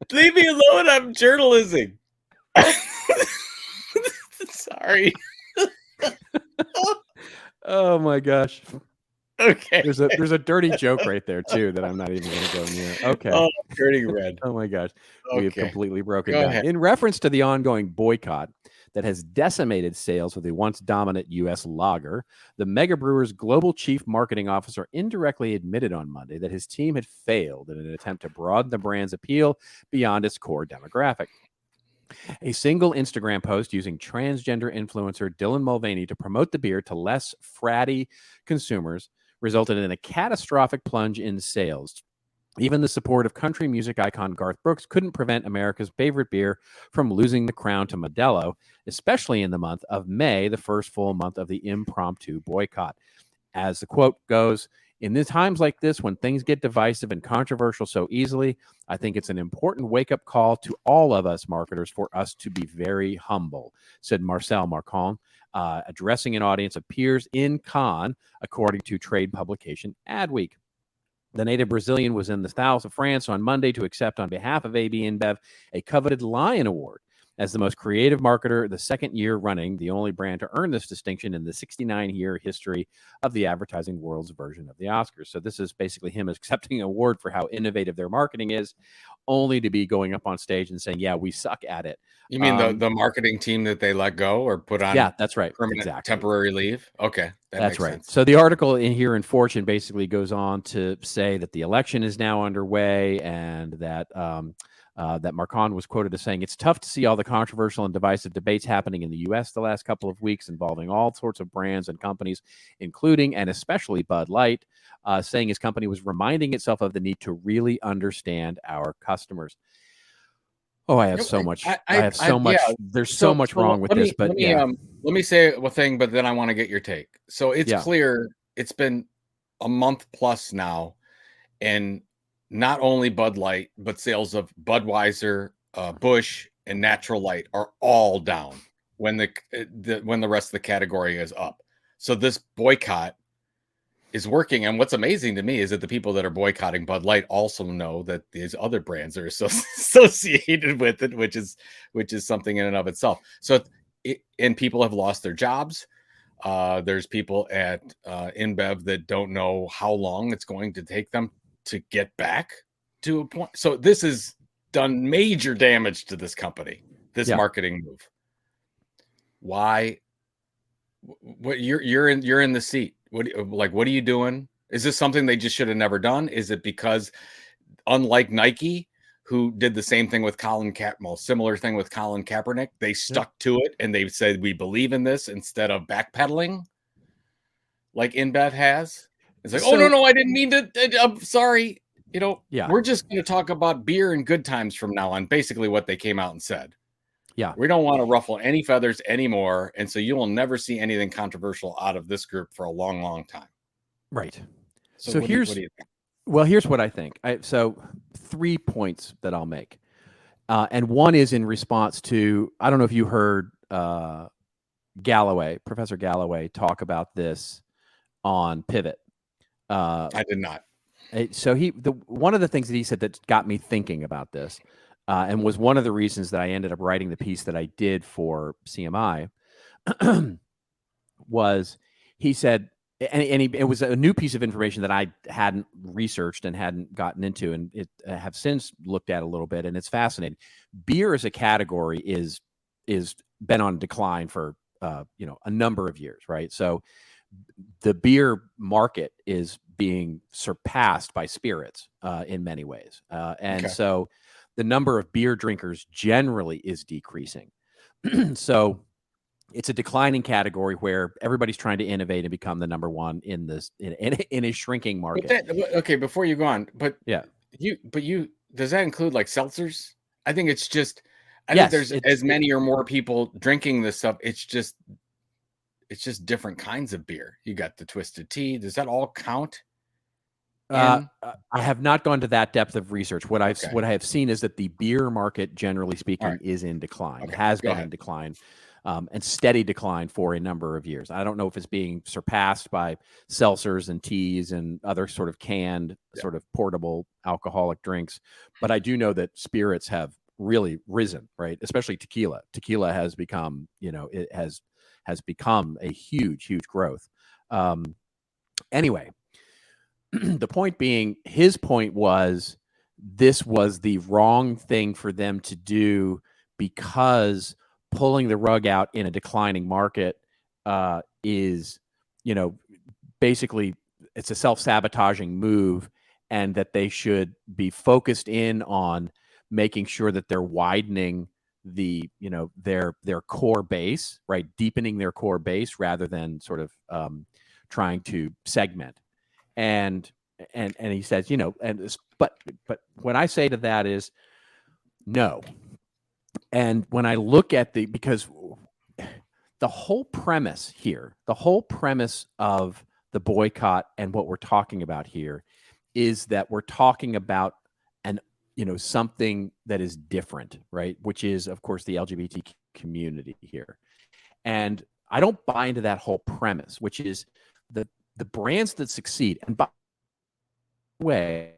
Leave me alone. I'm journalism. Sorry. Oh my gosh. Okay. There's a dirty joke right there too that I'm not even going to go near. Okay. Oh, dirty red. Oh my gosh. Okay. We have completely broken Go down. ahead. In reference to the ongoing boycott that has decimated sales of the once dominant U.S. lager, the Mega Brewer's global chief marketing officer indirectly admitted on Monday that his team had failed in an attempt to broaden the brand's appeal beyond its core demographic. A single Instagram post using transgender influencer Dylan Mulvaney to promote the beer to less fratty consumers resulted in a catastrophic plunge in sales. Even the support of country music icon Garth Brooks couldn't prevent America's favorite beer from losing the crown to Modelo, especially in the month of May, the first full month of the impromptu boycott. As the quote goes, "In the times like this, when things get divisive and controversial so easily, I think it's an important wake-up call to all of us marketers for us to be very humble," said Marcel Marcon, addressing an audience of peers in Cannes, according to trade publication Adweek. The native Brazilian was in the south of France on Monday to accept on behalf of AB InBev a coveted Lion Award as the most creative marketer the second year running, the only brand to earn this distinction in the 69-year history of the advertising world's version of the Oscars. So this is basically him accepting an award for how innovative their marketing is, only to be going up on stage and saying, yeah, we suck at it. You mean the marketing team that they let go or put on? Yeah, that's right. Permanent temporary leave. Okay. That's right. Sense. So the article in here in Fortune basically goes on to say that the election is now underway, and that that Marcon was quoted as saying, "It's tough to see all the controversial and divisive debates happening in the U.S. the last couple of weeks involving all sorts of brands and companies, including and especially Bud Light," saying his company was reminding itself of the need to really understand our customers. Oh, I have so much. I have so much. Yeah. There's so much wrong with this, but let me say one thing, but then I want to get your take. So it's clear it's been a month plus now, and not only Bud Light, but sales of Budweiser, Busch, and Natural Light are all down when the rest of the category is up. So this boycott is working. And what's amazing to me is that the people that are boycotting Bud Light also know that these other brands are associated with it, which is something in and of itself. So, and people have lost their jobs. There's people at InBev that don't know how long it's going to take them to get back to a point. So this has done major damage to this company, this marketing move. Why? What you're in the seat? What are you doing? Is this something they just should have never done? Is it because, unlike Nike, who did the same thing with similar thing with Colin Kaepernick, they stuck to it and they said, we believe in this instead of backpedaling like InBev has? It's like, oh, no, I didn't mean to. I'm sorry. We're just going to talk about beer and good times from now on, basically what they came out and said. Yeah. We don't want to ruffle any feathers anymore. And so you will never see anything controversial out of this group for a long, long time. Right. So what do you think? Well, here's what I think. So 3 points that I'll make. And one is in response to, I don't know if you heard Professor Galloway talk about this on Pivot. I did not. So one of the things that he said that got me thinking about this, and was one of the reasons that I ended up writing the piece that I did for CMI, was he said, it was a new piece of information that I hadn't researched and hadn't gotten into, and it have since looked at a little bit, and it's fascinating. Beer as a category is been on decline for a number of years, right? So the beer market is being surpassed by spirits in many ways, so the number of beer drinkers generally is decreasing. So it's a declining category where everybody's trying to innovate and become the number one in this in a shrinking market. Okay, before you go on, but yeah, you does that include like seltzers? I think it's just I think there's as many or more people drinking this stuff. It's just different kinds of beer. You got the twisted tea. Does that all count? I have not gone to that depth of research. What I have seen is that the beer market, generally speaking, is in decline. It has been in decline, and steady decline for a number of years. I don't know if it's being surpassed by seltzers and teas and other sort of canned, sort of portable alcoholic drinks, but I do know that spirits have really risen, right? Especially tequila. Tequila has become, it has become a huge growth. Anyway. The point being, his point was this was the wrong thing for them to do because pulling the rug out in a declining market is, basically it's a self-sabotaging move, and that they should be focused in on making sure that they're widening the, their core base, right? Deepening their core base rather than sort of trying to segment. And he says, but what I say to that is no. And when I look at because the whole premise of the boycott and what we're talking about here is that we're talking about something that is different, right? Which is, of course, the LGBT community here. And I don't buy into that whole premise, which is the brands that succeed. And by the way,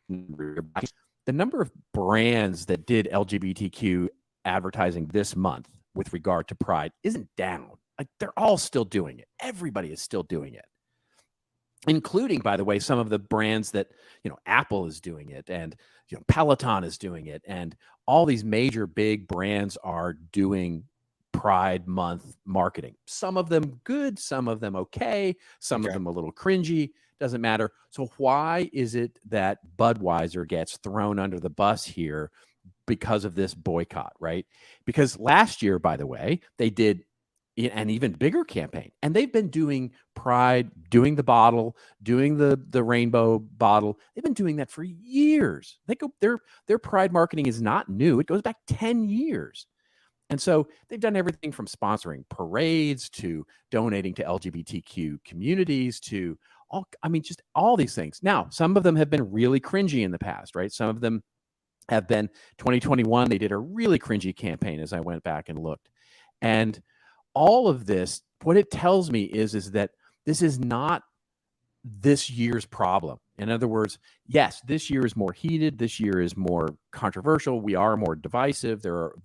the number of brands that did LGBTQ advertising this month with regard to Pride isn't down. Like, they're all still doing it. Everybody is still doing it, including, by the way, some of the brands that, Apple is doing it, and, Peloton is doing it. And all these major big brands are doing Pride Month marketing. Some of them good, some of them okay, some of them a little cringy, doesn't matter. So why is it that Budweiser gets thrown under the bus here because of this boycott, right? Because last year, by the way, they did an even bigger campaign, and they've been doing Pride, doing the bottle, doing the rainbow bottle. They've been doing that for years. Their Pride marketing is not new. It goes back 10 years. And so they've done everything from sponsoring parades to donating to LGBTQ communities to just all these things. Now, some of them have been really cringy in the past, right? Some of them have been 2021. They did a really cringy campaign as I went back and looked. And all of this, what it tells me is that this is not this year's problem. In other words, yes, this year is more heated. This year is more controversial. We are more divisive. There are,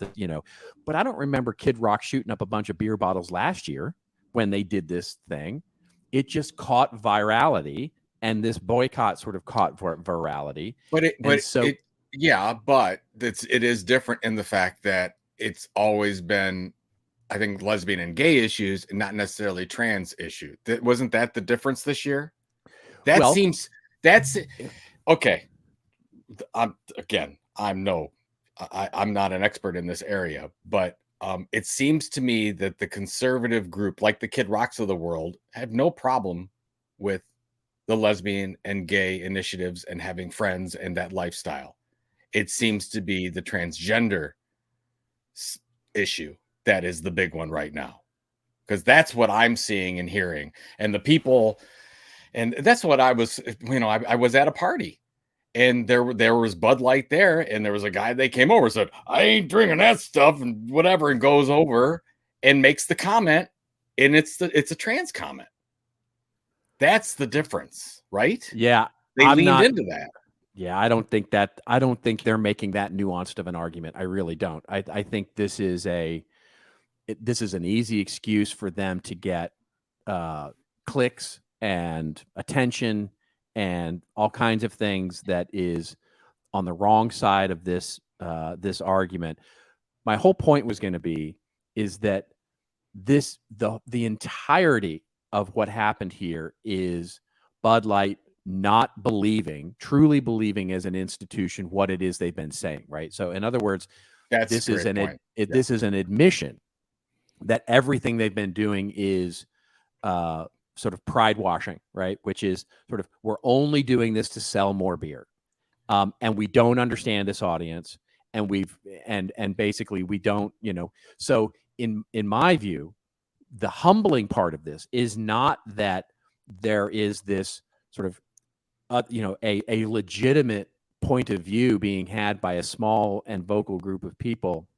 but I don't remember Kid Rock shooting up a bunch of beer bottles last year when they did this thing. It just caught virality, and this boycott sort of caught virality. But it is different in the fact that it's always been, I think, lesbian and gay issues and not necessarily trans issue. Wasn't that the difference this year? That's okay. I'm not an expert in this area, but it seems to me that the conservative group, like the Kid Rocks of the world, have no problem with the lesbian and gay initiatives and having friends and that lifestyle. It seems to be the transgender issue that is the big one right now, because that's what I'm seeing and hearing. And the people, and that's what I was, I was at a party and there was Bud Light there, and there was a guy, they came over and said, I ain't drinking that stuff and whatever, and goes over and makes the comment, and it's a trans comment. That's the difference, right? Yeah. They leaned into that. Yeah, I don't think they're making that nuanced of an argument. I really don't. I think this is an easy excuse for them to get clicks and attention and all kinds of things that is on the wrong side of this argument. My whole point was going to be is that the entirety of what happened here is Bud Light not truly believing as an institution what it is they've been saying, right? So in other words, this is an admission that everything they've been doing is sort of pride washing, right? Which is sort of, we're only doing this to sell more beer. And we don't understand this audience. And basically we don't, so in my view, the humbling part of this is not that there is this sort of, a legitimate point of view being had by a small and vocal group of people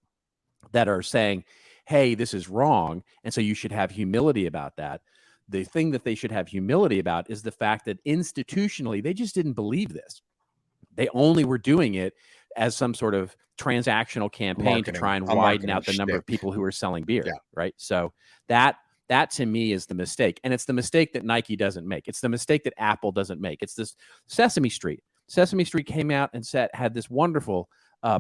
that are saying, hey, this is wrong, and so you should have humility about that. The thing that they should have humility about is the fact that institutionally, they just didn't believe this. They only were doing it as some sort of transactional campaign to try and widen out the number of people who are selling beer, right? So that to me is the mistake. And it's the mistake that Nike doesn't make. It's the mistake that Apple doesn't make. It's this Sesame Street. Sesame Street came out and had this wonderful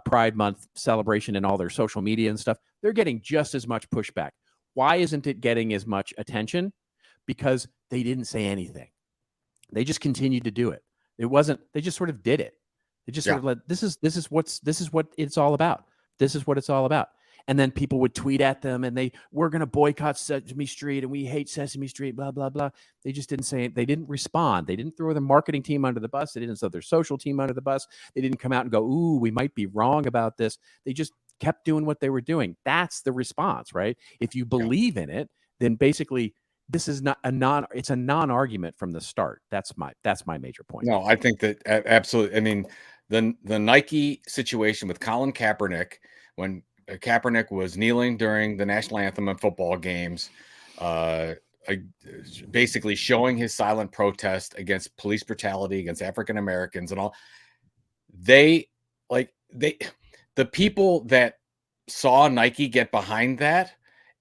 Pride Month celebration and all their social media and stuff. They're getting just as much pushback. Why isn't it getting as much attention? Because they didn't say anything. They just continued to do it. They just sort of did it. They just sort of let, this is what it's all about. This is what it's all about. And then people would tweet at them and we're going to boycott Sesame Street and we hate Sesame Street, blah, blah, blah. They just didn't say it. They didn't respond. They didn't throw their marketing team under the bus. They didn't throw their social team under the bus. They didn't come out and go, ooh, we might be wrong about this. They just kept doing what they were doing. That's the response, right? If you believe in it, then basically this is it's a non-argument from the start. That's my major point. No, I think that absolutely. I mean, the Nike situation with Colin Kaepernick, when Kaepernick was kneeling during the national anthem and football games, basically showing his silent protest against police brutality against African Americans and all. The people that saw Nike get behind that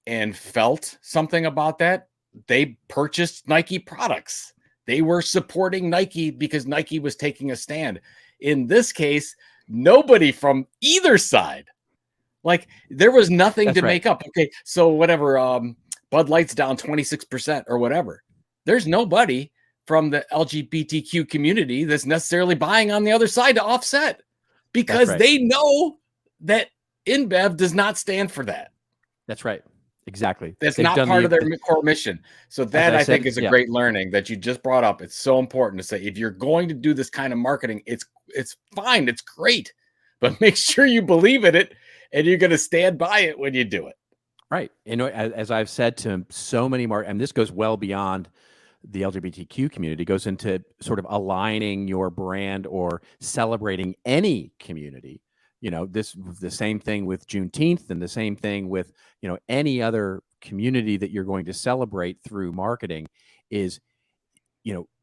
and felt something about that, they purchased Nike products. They were supporting Nike because Nike was taking a stand. In this case, nobody from either side. Like, there was nothing to make up. Okay, so whatever, Bud Light's down 26% or whatever. There's nobody from the LGBTQ community that's necessarily buying on the other side to offset, because they know that InBev does not stand for that. That's right. Exactly. That's not part of their core mission. So that I think is a great learning that you just brought up. It's so important to say, if you're going to do this kind of marketing, it's fine. It's great, but make sure you believe in it and you're going to stand by it when you do it. Right. As I've said to so many more, and this goes well beyond the LGBTQ community, goes into sort of aligning your brand or celebrating any community. The same thing with Juneteenth, and the same thing with, any other community that you're going to celebrate through marketing, is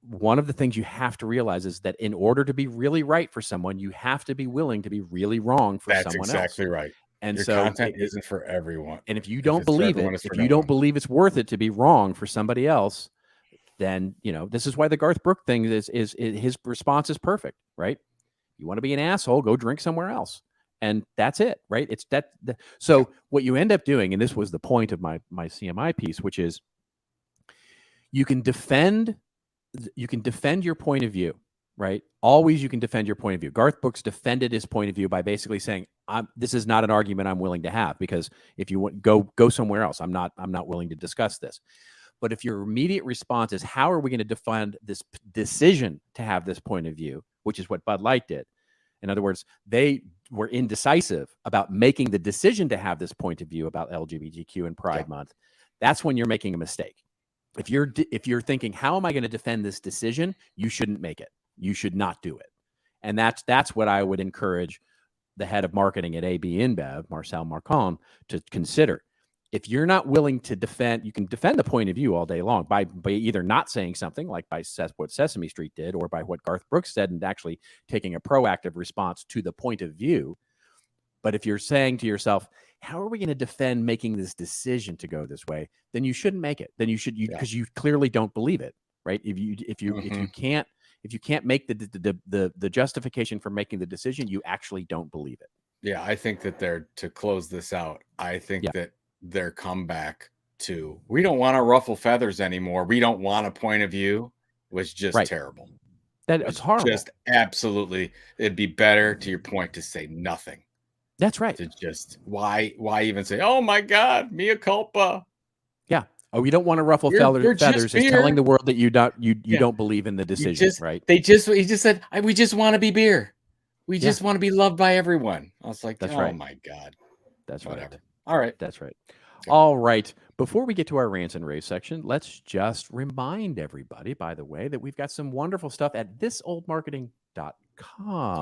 one of the things you have to realize is that in order to be really right for someone, you have to be willing to be really wrong for That's someone exactly else. right. And Your so content isn't for everyone. and if you If don't it's for believe everyone, it, it's for if no you don't one. believe it's worth it to be wrong for somebody else, then, this is why the Garth Brooks thing is his response is perfect, right? You want to be an asshole, go drink somewhere else. And that's it, right? It's that. So what you end up doing, and this was the point of my CMI piece, which is you can defend your point of view, right? Always you can defend your point of view. Garth Brooks defended his point of view by basically saying, this is not an argument I'm willing to have, because if you want, go somewhere else. I'm not willing to discuss this. But if your immediate response is, how are we going to defend this decision to have this point of view, which is what Bud Light did. In other words, they were indecisive about making the decision to have this point of view about LGBTQ and Pride Month. That's when you're making a mistake. If you're thinking, how am I going to defend this decision? You shouldn't make it. You should not do it. And that's what I would encourage the head of marketing at AB InBev, Marcel Marcon, to consider. If you're not willing to defend, you can defend the point of view all day long by either not saying something, like by what Sesame Street did, or by what Garth Brooks said, and actually taking a proactive response to the point of view. But if you're saying to yourself, how are we going to defend making this decision to go this way? Then you shouldn't make it. Then you should, because you clearly don't believe it, right? If you can't make the justification for making the decision, you actually don't believe it. Yeah, I think that to close this out, I think that their comeback to, we don't want to ruffle feathers anymore, we don't want a point of view, was just terrible. It's horrible. Just absolutely, it'd be better, to your point, to say nothing. That's right. To just why even say, oh my God, mea culpa. Yeah. Oh, we don't want to ruffle feathers. Is telling the world that you don't believe in the decision, right? He just said, we just want to be beer. We just want to be loved by everyone. I was like, that's oh right. My God. That's whatever. Right. All right. That's right. Okay. All right. Before we get to our rants and raves section, let's just remind everybody, by the way, that we've got some wonderful stuff at thisoldmarketing.com.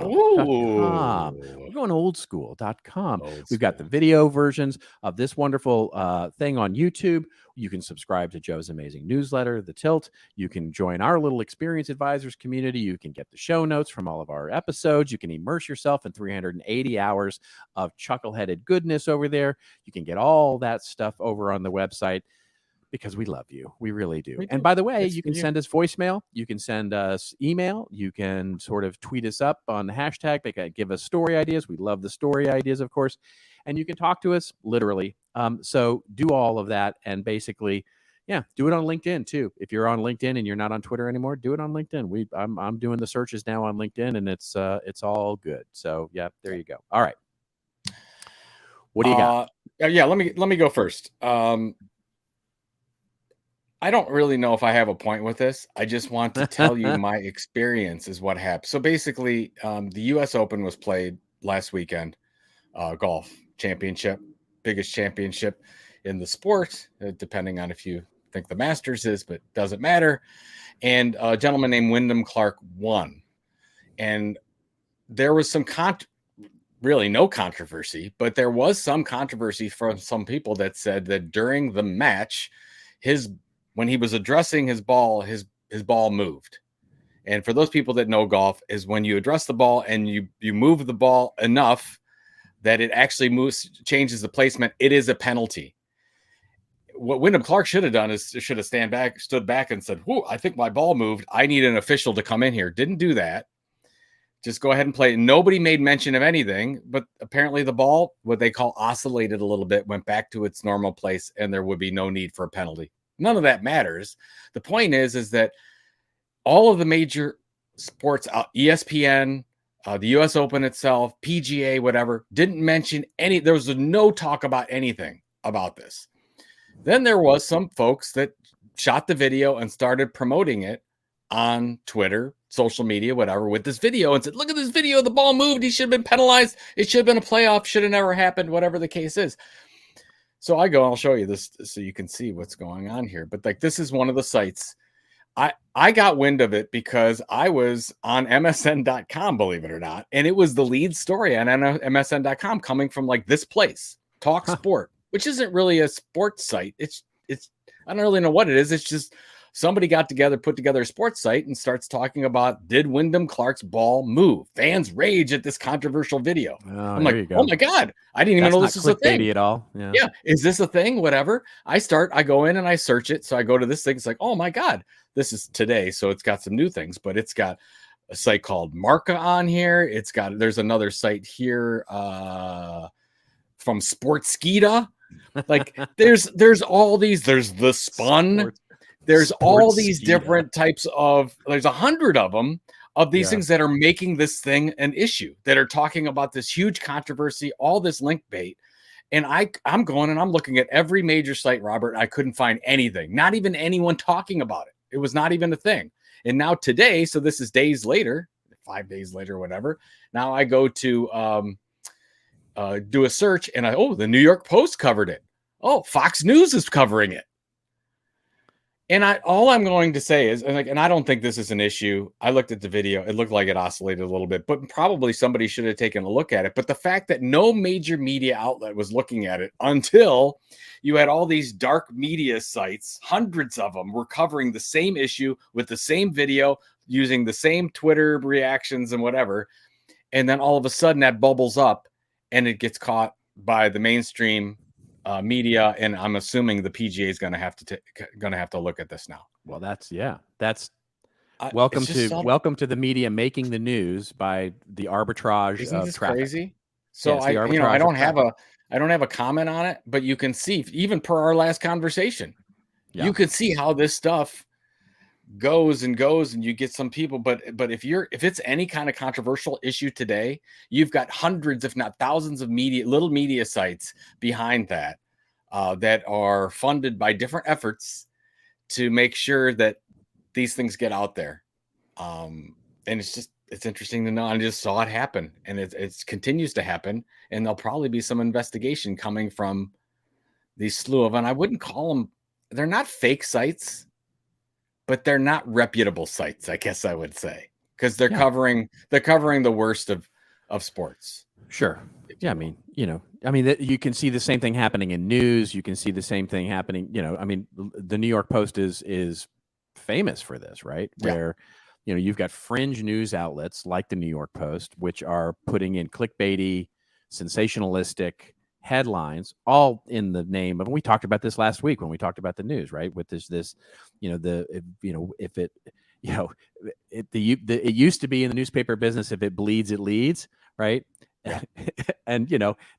We're going oldschool.com. We've got the video versions of this wonderful thing on YouTube. You can subscribe to Joe's amazing newsletter, The Tilt. You can join our little Experience Advisors community. You can get the show notes from all of our episodes. You can immerse yourself in 380 hours of chuckleheaded goodness over there. You can get all that stuff over on the website, because we love you. We really do. And by the way, you can send us voicemail. You can send us email. You can sort of tweet us up on the hashtag. Give us story ideas. We love the story ideas, of course. And you can talk to us literally. So do all of that. And basically, do it on LinkedIn too. If you're on LinkedIn and you're not on Twitter anymore, do it on LinkedIn. I'm doing the searches now on LinkedIn, and it's all good. So there you go. All right. What do you got? Let me go first. I don't really know if I have a point with this. I just want to tell you my experience is what happened. So basically, the U.S. Open was played last weekend, golf championship, biggest championship in the sport, depending on if you think the Masters is, but doesn't matter. And a gentleman named Wyndham Clark won. And there was some really no controversy, but there was some controversy from some people that said that during the match, when he was addressing his ball moved. And for those people that know golf, is when you address the ball and you move the ball enough that it actually changes the placement, it is a penalty. What Wyndham Clark should have done is should have stood back and said, "Whoa, I think my ball moved. I need an official to come in here." Didn't do that. Just go ahead and play. Nobody made mention of anything, but apparently the ball, what they call oscillated a little bit, went back to its normal place, and there would be no need for a penalty. None of that matters. The point is that all of the major sports, ESPN, the U.S. Open itself, PGA, whatever, didn't mention any. There was no talk about anything about this. Then there was some folks that shot the video and started promoting it on Twitter, social media, whatever, with this video, and said, "Look at this video. The ball moved. He should have been penalized. It should have been a playoff. Should have never happened. Whatever the case is." So I go, I'll show you this so you can see what's going on here. But this is one of the sites. I got wind of it because I was on MSN.com, believe it or not. And it was the lead story on MSN.com coming from this place, Talk Sport, which isn't really a sports site. It's I don't really know what it is. It's just somebody put together a sports site and starts talking about, did Wyndham Clark's ball move? Fans rage at this controversial video. I'm like, oh my God, I didn't even know this was a thing at all. Yeah. Yeah. Is this a thing? Whatever. I go in and I search it. So I go to this thing. It's like, oh my God, this is today. So it's got some new things, but it's got a site called Marca on here. There's another site here from Sportskeeda. Like there's all these, there's the Spun. There's all these different types of, there's 100 of them of these things that are making this thing an issue, that are talking about this huge controversy, all this link bait. And I'm going and I'm looking at every major site, Robert. I couldn't find anything, not even anyone talking about it. It was not even a thing. And now today, so this is days later, 5 days later, whatever. Now I go to do a search and the New York Post covered it. Oh, Fox News is covering it. And all I'm going to say is, and I don't think this is an issue. I looked at the video. It looked like it oscillated a little bit, but probably somebody should have taken a look at it. But the fact that no major media outlet was looking at it until you had all these dark media sites, hundreds of them were covering the same issue with the same video, using the same Twitter reactions and whatever. And then all of a sudden that bubbles up and it gets caught by the mainstream media, and I'm assuming the PGA is going to have to look at this now. Well, welcome to the media making the news by the arbitrage. Isn't this traffic. Crazy? So I don't have a comment on it, but you can see, even per our last conversation, you can see how this stuff goes and you get some people, but if it's any kind of controversial issue today, you've got hundreds, if not thousands of little media sites behind that that are funded by different efforts to make sure that these things get out there. And it's interesting to know. I just saw it happen, and it continues to happen, and there'll probably be some investigation coming from these slew of, and I wouldn't call them, they're not fake sites, but they're not reputable sites, I guess I would say, because they're covering the worst of sports. Sure. Yeah. You can see the same thing happening in news. You can see the same thing happening. The New York Post is famous for this, right? Where, you've got fringe news outlets like the New York Post, which are putting in clickbaity, sensationalistic headlines, all in the name of, we talked about this last week when we talked about the news, right? With it used to be in the newspaper business, if it bleeds, it leads, right? Yeah. And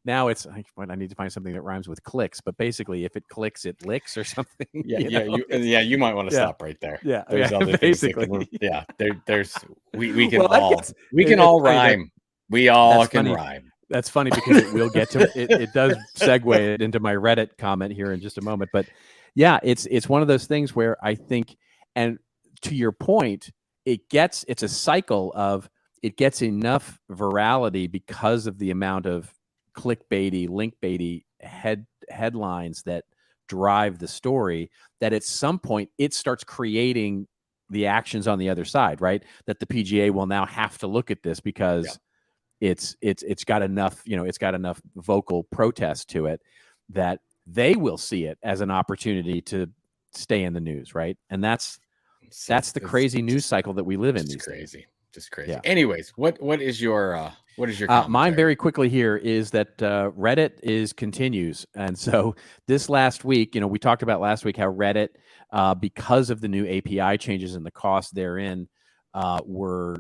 now it's, I need to find something that rhymes with clicks, but basically if it clicks, it licks or something. You might want to stop right there. Yeah. There's other basically. There's we can all rhyme. We all can rhyme. That's funny because it will get to it. It does segue it into my Reddit comment here in just a moment. But yeah, it's one of those things where I think, and to your point, it's a cycle of, it gets enough virality because of the amount of clickbaity, linkbaity headlines that drive the story, that at some point it starts creating the actions on the other side, right? That the PGA will now have to look at this because it's got enough, it's got enough vocal protest to it that they will see it as an opportunity to stay in the news, right? And that's the crazy news cycle that we live in these days. Just crazy. Yeah. Anyways, what is your mine very quickly here is that Reddit continues. And so this last week, we talked about last week how Reddit, because of the new API changes and the cost therein, were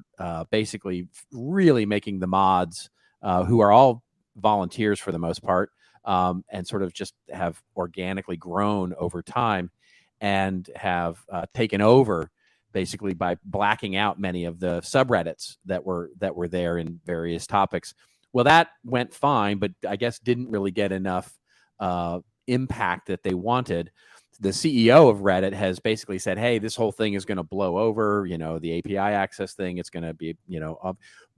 basically really making the mods, who are all volunteers for the most part, and sort of just have organically grown over time and have taken over basically by blacking out many of the subreddits that were there in various topics. Well, that went fine, but I guess didn't really get enough impact that they wanted. The CEO of Reddit has basically said, hey, this whole thing is going to blow over, the API access thing, it's going to be,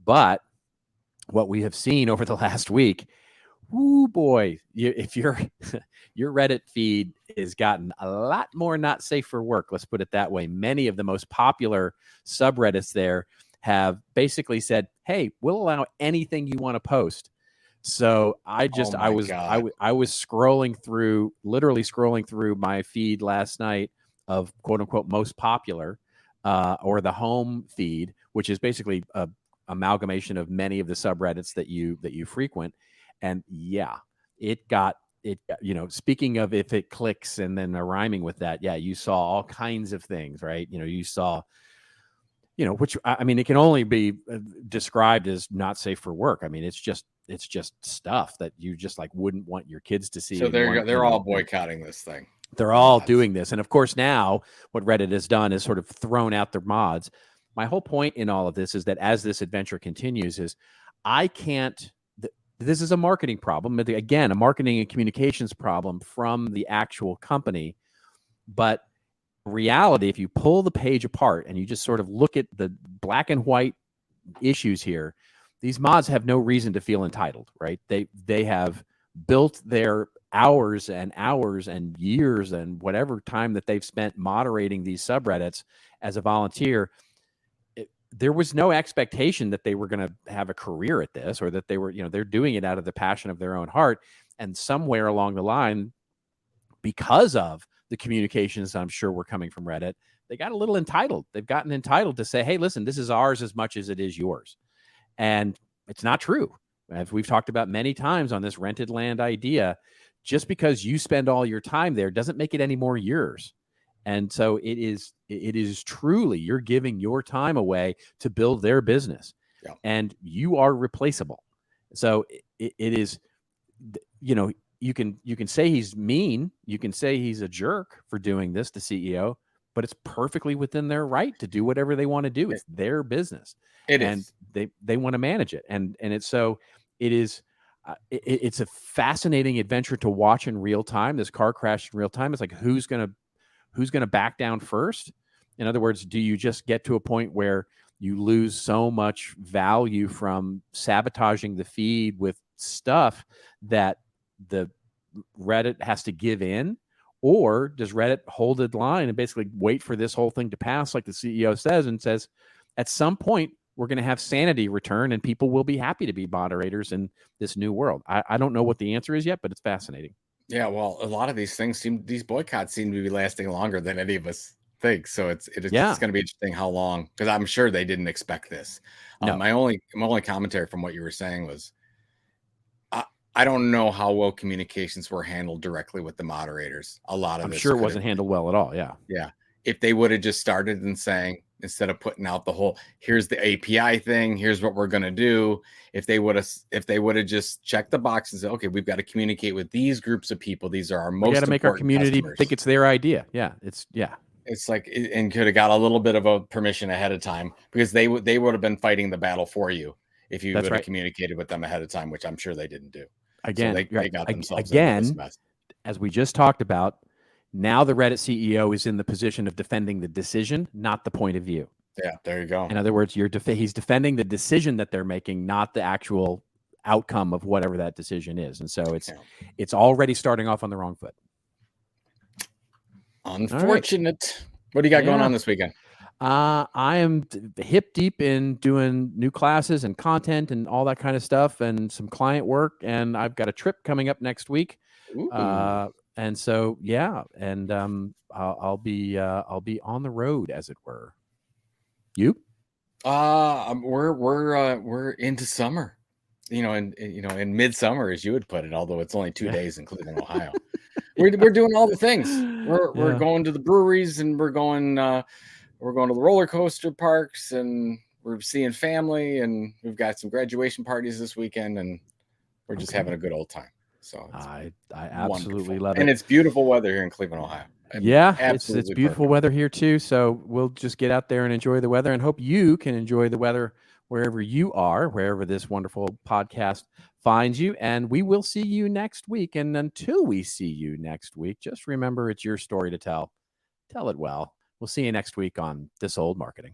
but what we have seen over the last week, ooh boy, if your Reddit feed has gotten a lot more not safe for work, let's put it that way. Many of the most popular subreddits there have basically said, hey, we'll allow anything you want to post. So I was literally scrolling through my feed last night of quote unquote most popular, or the home feed, which is basically a amalgamation of many of the subreddits that you frequent. And yeah, it got, speaking of if it clicks and then rhyming with that, yeah, you saw all kinds of things, right? You saw, which, I mean, it can only be described as not safe for work. I mean, it's just stuff that you just like wouldn't want your kids to see. So they're all boycotting this thing. They're all doing this. And of course, now what Reddit has done is sort of thrown out their mods. My whole point in all of this is that as this adventure continues is this is a marketing problem. Again, a marketing and communications problem from the actual company. But reality, if you pull the page apart and you just sort of look at the black and white issues here, these mods have no reason to feel entitled, right? They have built their hours and years and whatever time that they've spent moderating these subreddits as a volunteer. There was no expectation that they were going to have a career at this, or that they were, they're doing it out of the passion of their own heart. And somewhere along the line, because of the communications I'm sure were coming from Reddit, they got a little entitled. They've gotten entitled to say, hey, listen, this is ours as much as it is yours. And it's not true. As we've talked about many times on this rented land idea, just because you spend all your time there doesn't make it any more yours. And so it is truly, you're giving your time away to build their business. Yeah. And you are replaceable. So it is, you can say he's mean, you can say he's a jerk for doing this, the CEO, but it's perfectly within their right to do whatever they want to do. It's their business. And they want to manage it. And it's so it is. It's a fascinating adventure to watch in real time. This car crash in real time. It's like, who's gonna back down first? In other words, do you just get to a point where you lose so much value from sabotaging the feed with stuff that the Reddit has to give in? Or does Reddit hold a line and basically wait for this whole thing to pass, like the CEO says, and says, at some point, we're going to have sanity return and people will be happy to be moderators in this new world? I don't know what the answer is yet, but it's fascinating. Yeah, well, a lot of these these boycotts seem to be lasting longer than any of us think. So it's going to be interesting how long, because I'm sure they didn't expect this. No. My only commentary from what you were saying was, I don't know how well communications were handled directly with the moderators. A lot of I'm sure it wasn't handled well at all. Yeah. Yeah. If they would have just started and saying, instead of putting out the whole, here's the API thing, here's what we're going to do. If they would have just checked the box and said, okay, we've got to communicate with these groups of people. These are our most important. We got to make our community customers think it's their idea. Yeah. It's like, and could have got a little bit of a permission ahead of time, because they would have been fighting the battle for you if you would have communicated with them ahead of time, which I'm sure they didn't do. Again, so they got themselves into this mess. As we just talked about, now the Reddit CEO is in the position of defending the decision, not the point of view. Yeah, there you go. In other words, he's defending the decision that they're making, not the actual outcome of whatever that decision is. And so it's already starting off on the wrong foot. Unfortunate. Right. What do you got going on this weekend? I am hip deep in doing new classes and content and all that kind of stuff, and some client work. And I've got a trip coming up next week. And so, I'll be on the road, as it were. You? We're into summer, in midsummer, as you would put it, although it's only 2 days in Cleveland, Ohio. We're doing all the things. We're going to the breweries, and we're going to the roller coaster parks, and we're seeing family, and we've got some graduation parties this weekend, and we're just having a good old time. So I absolutely love it. And it's beautiful weather here in Cleveland, Ohio. It's beautiful weather here too. So we'll just get out there and enjoy the weather, and hope you can enjoy the weather wherever you are, wherever this wonderful podcast finds you. And we will see you next week. And until we see you next week, just remember, it's your story to tell. Tell it well. We'll see you next week on This Old Marketing.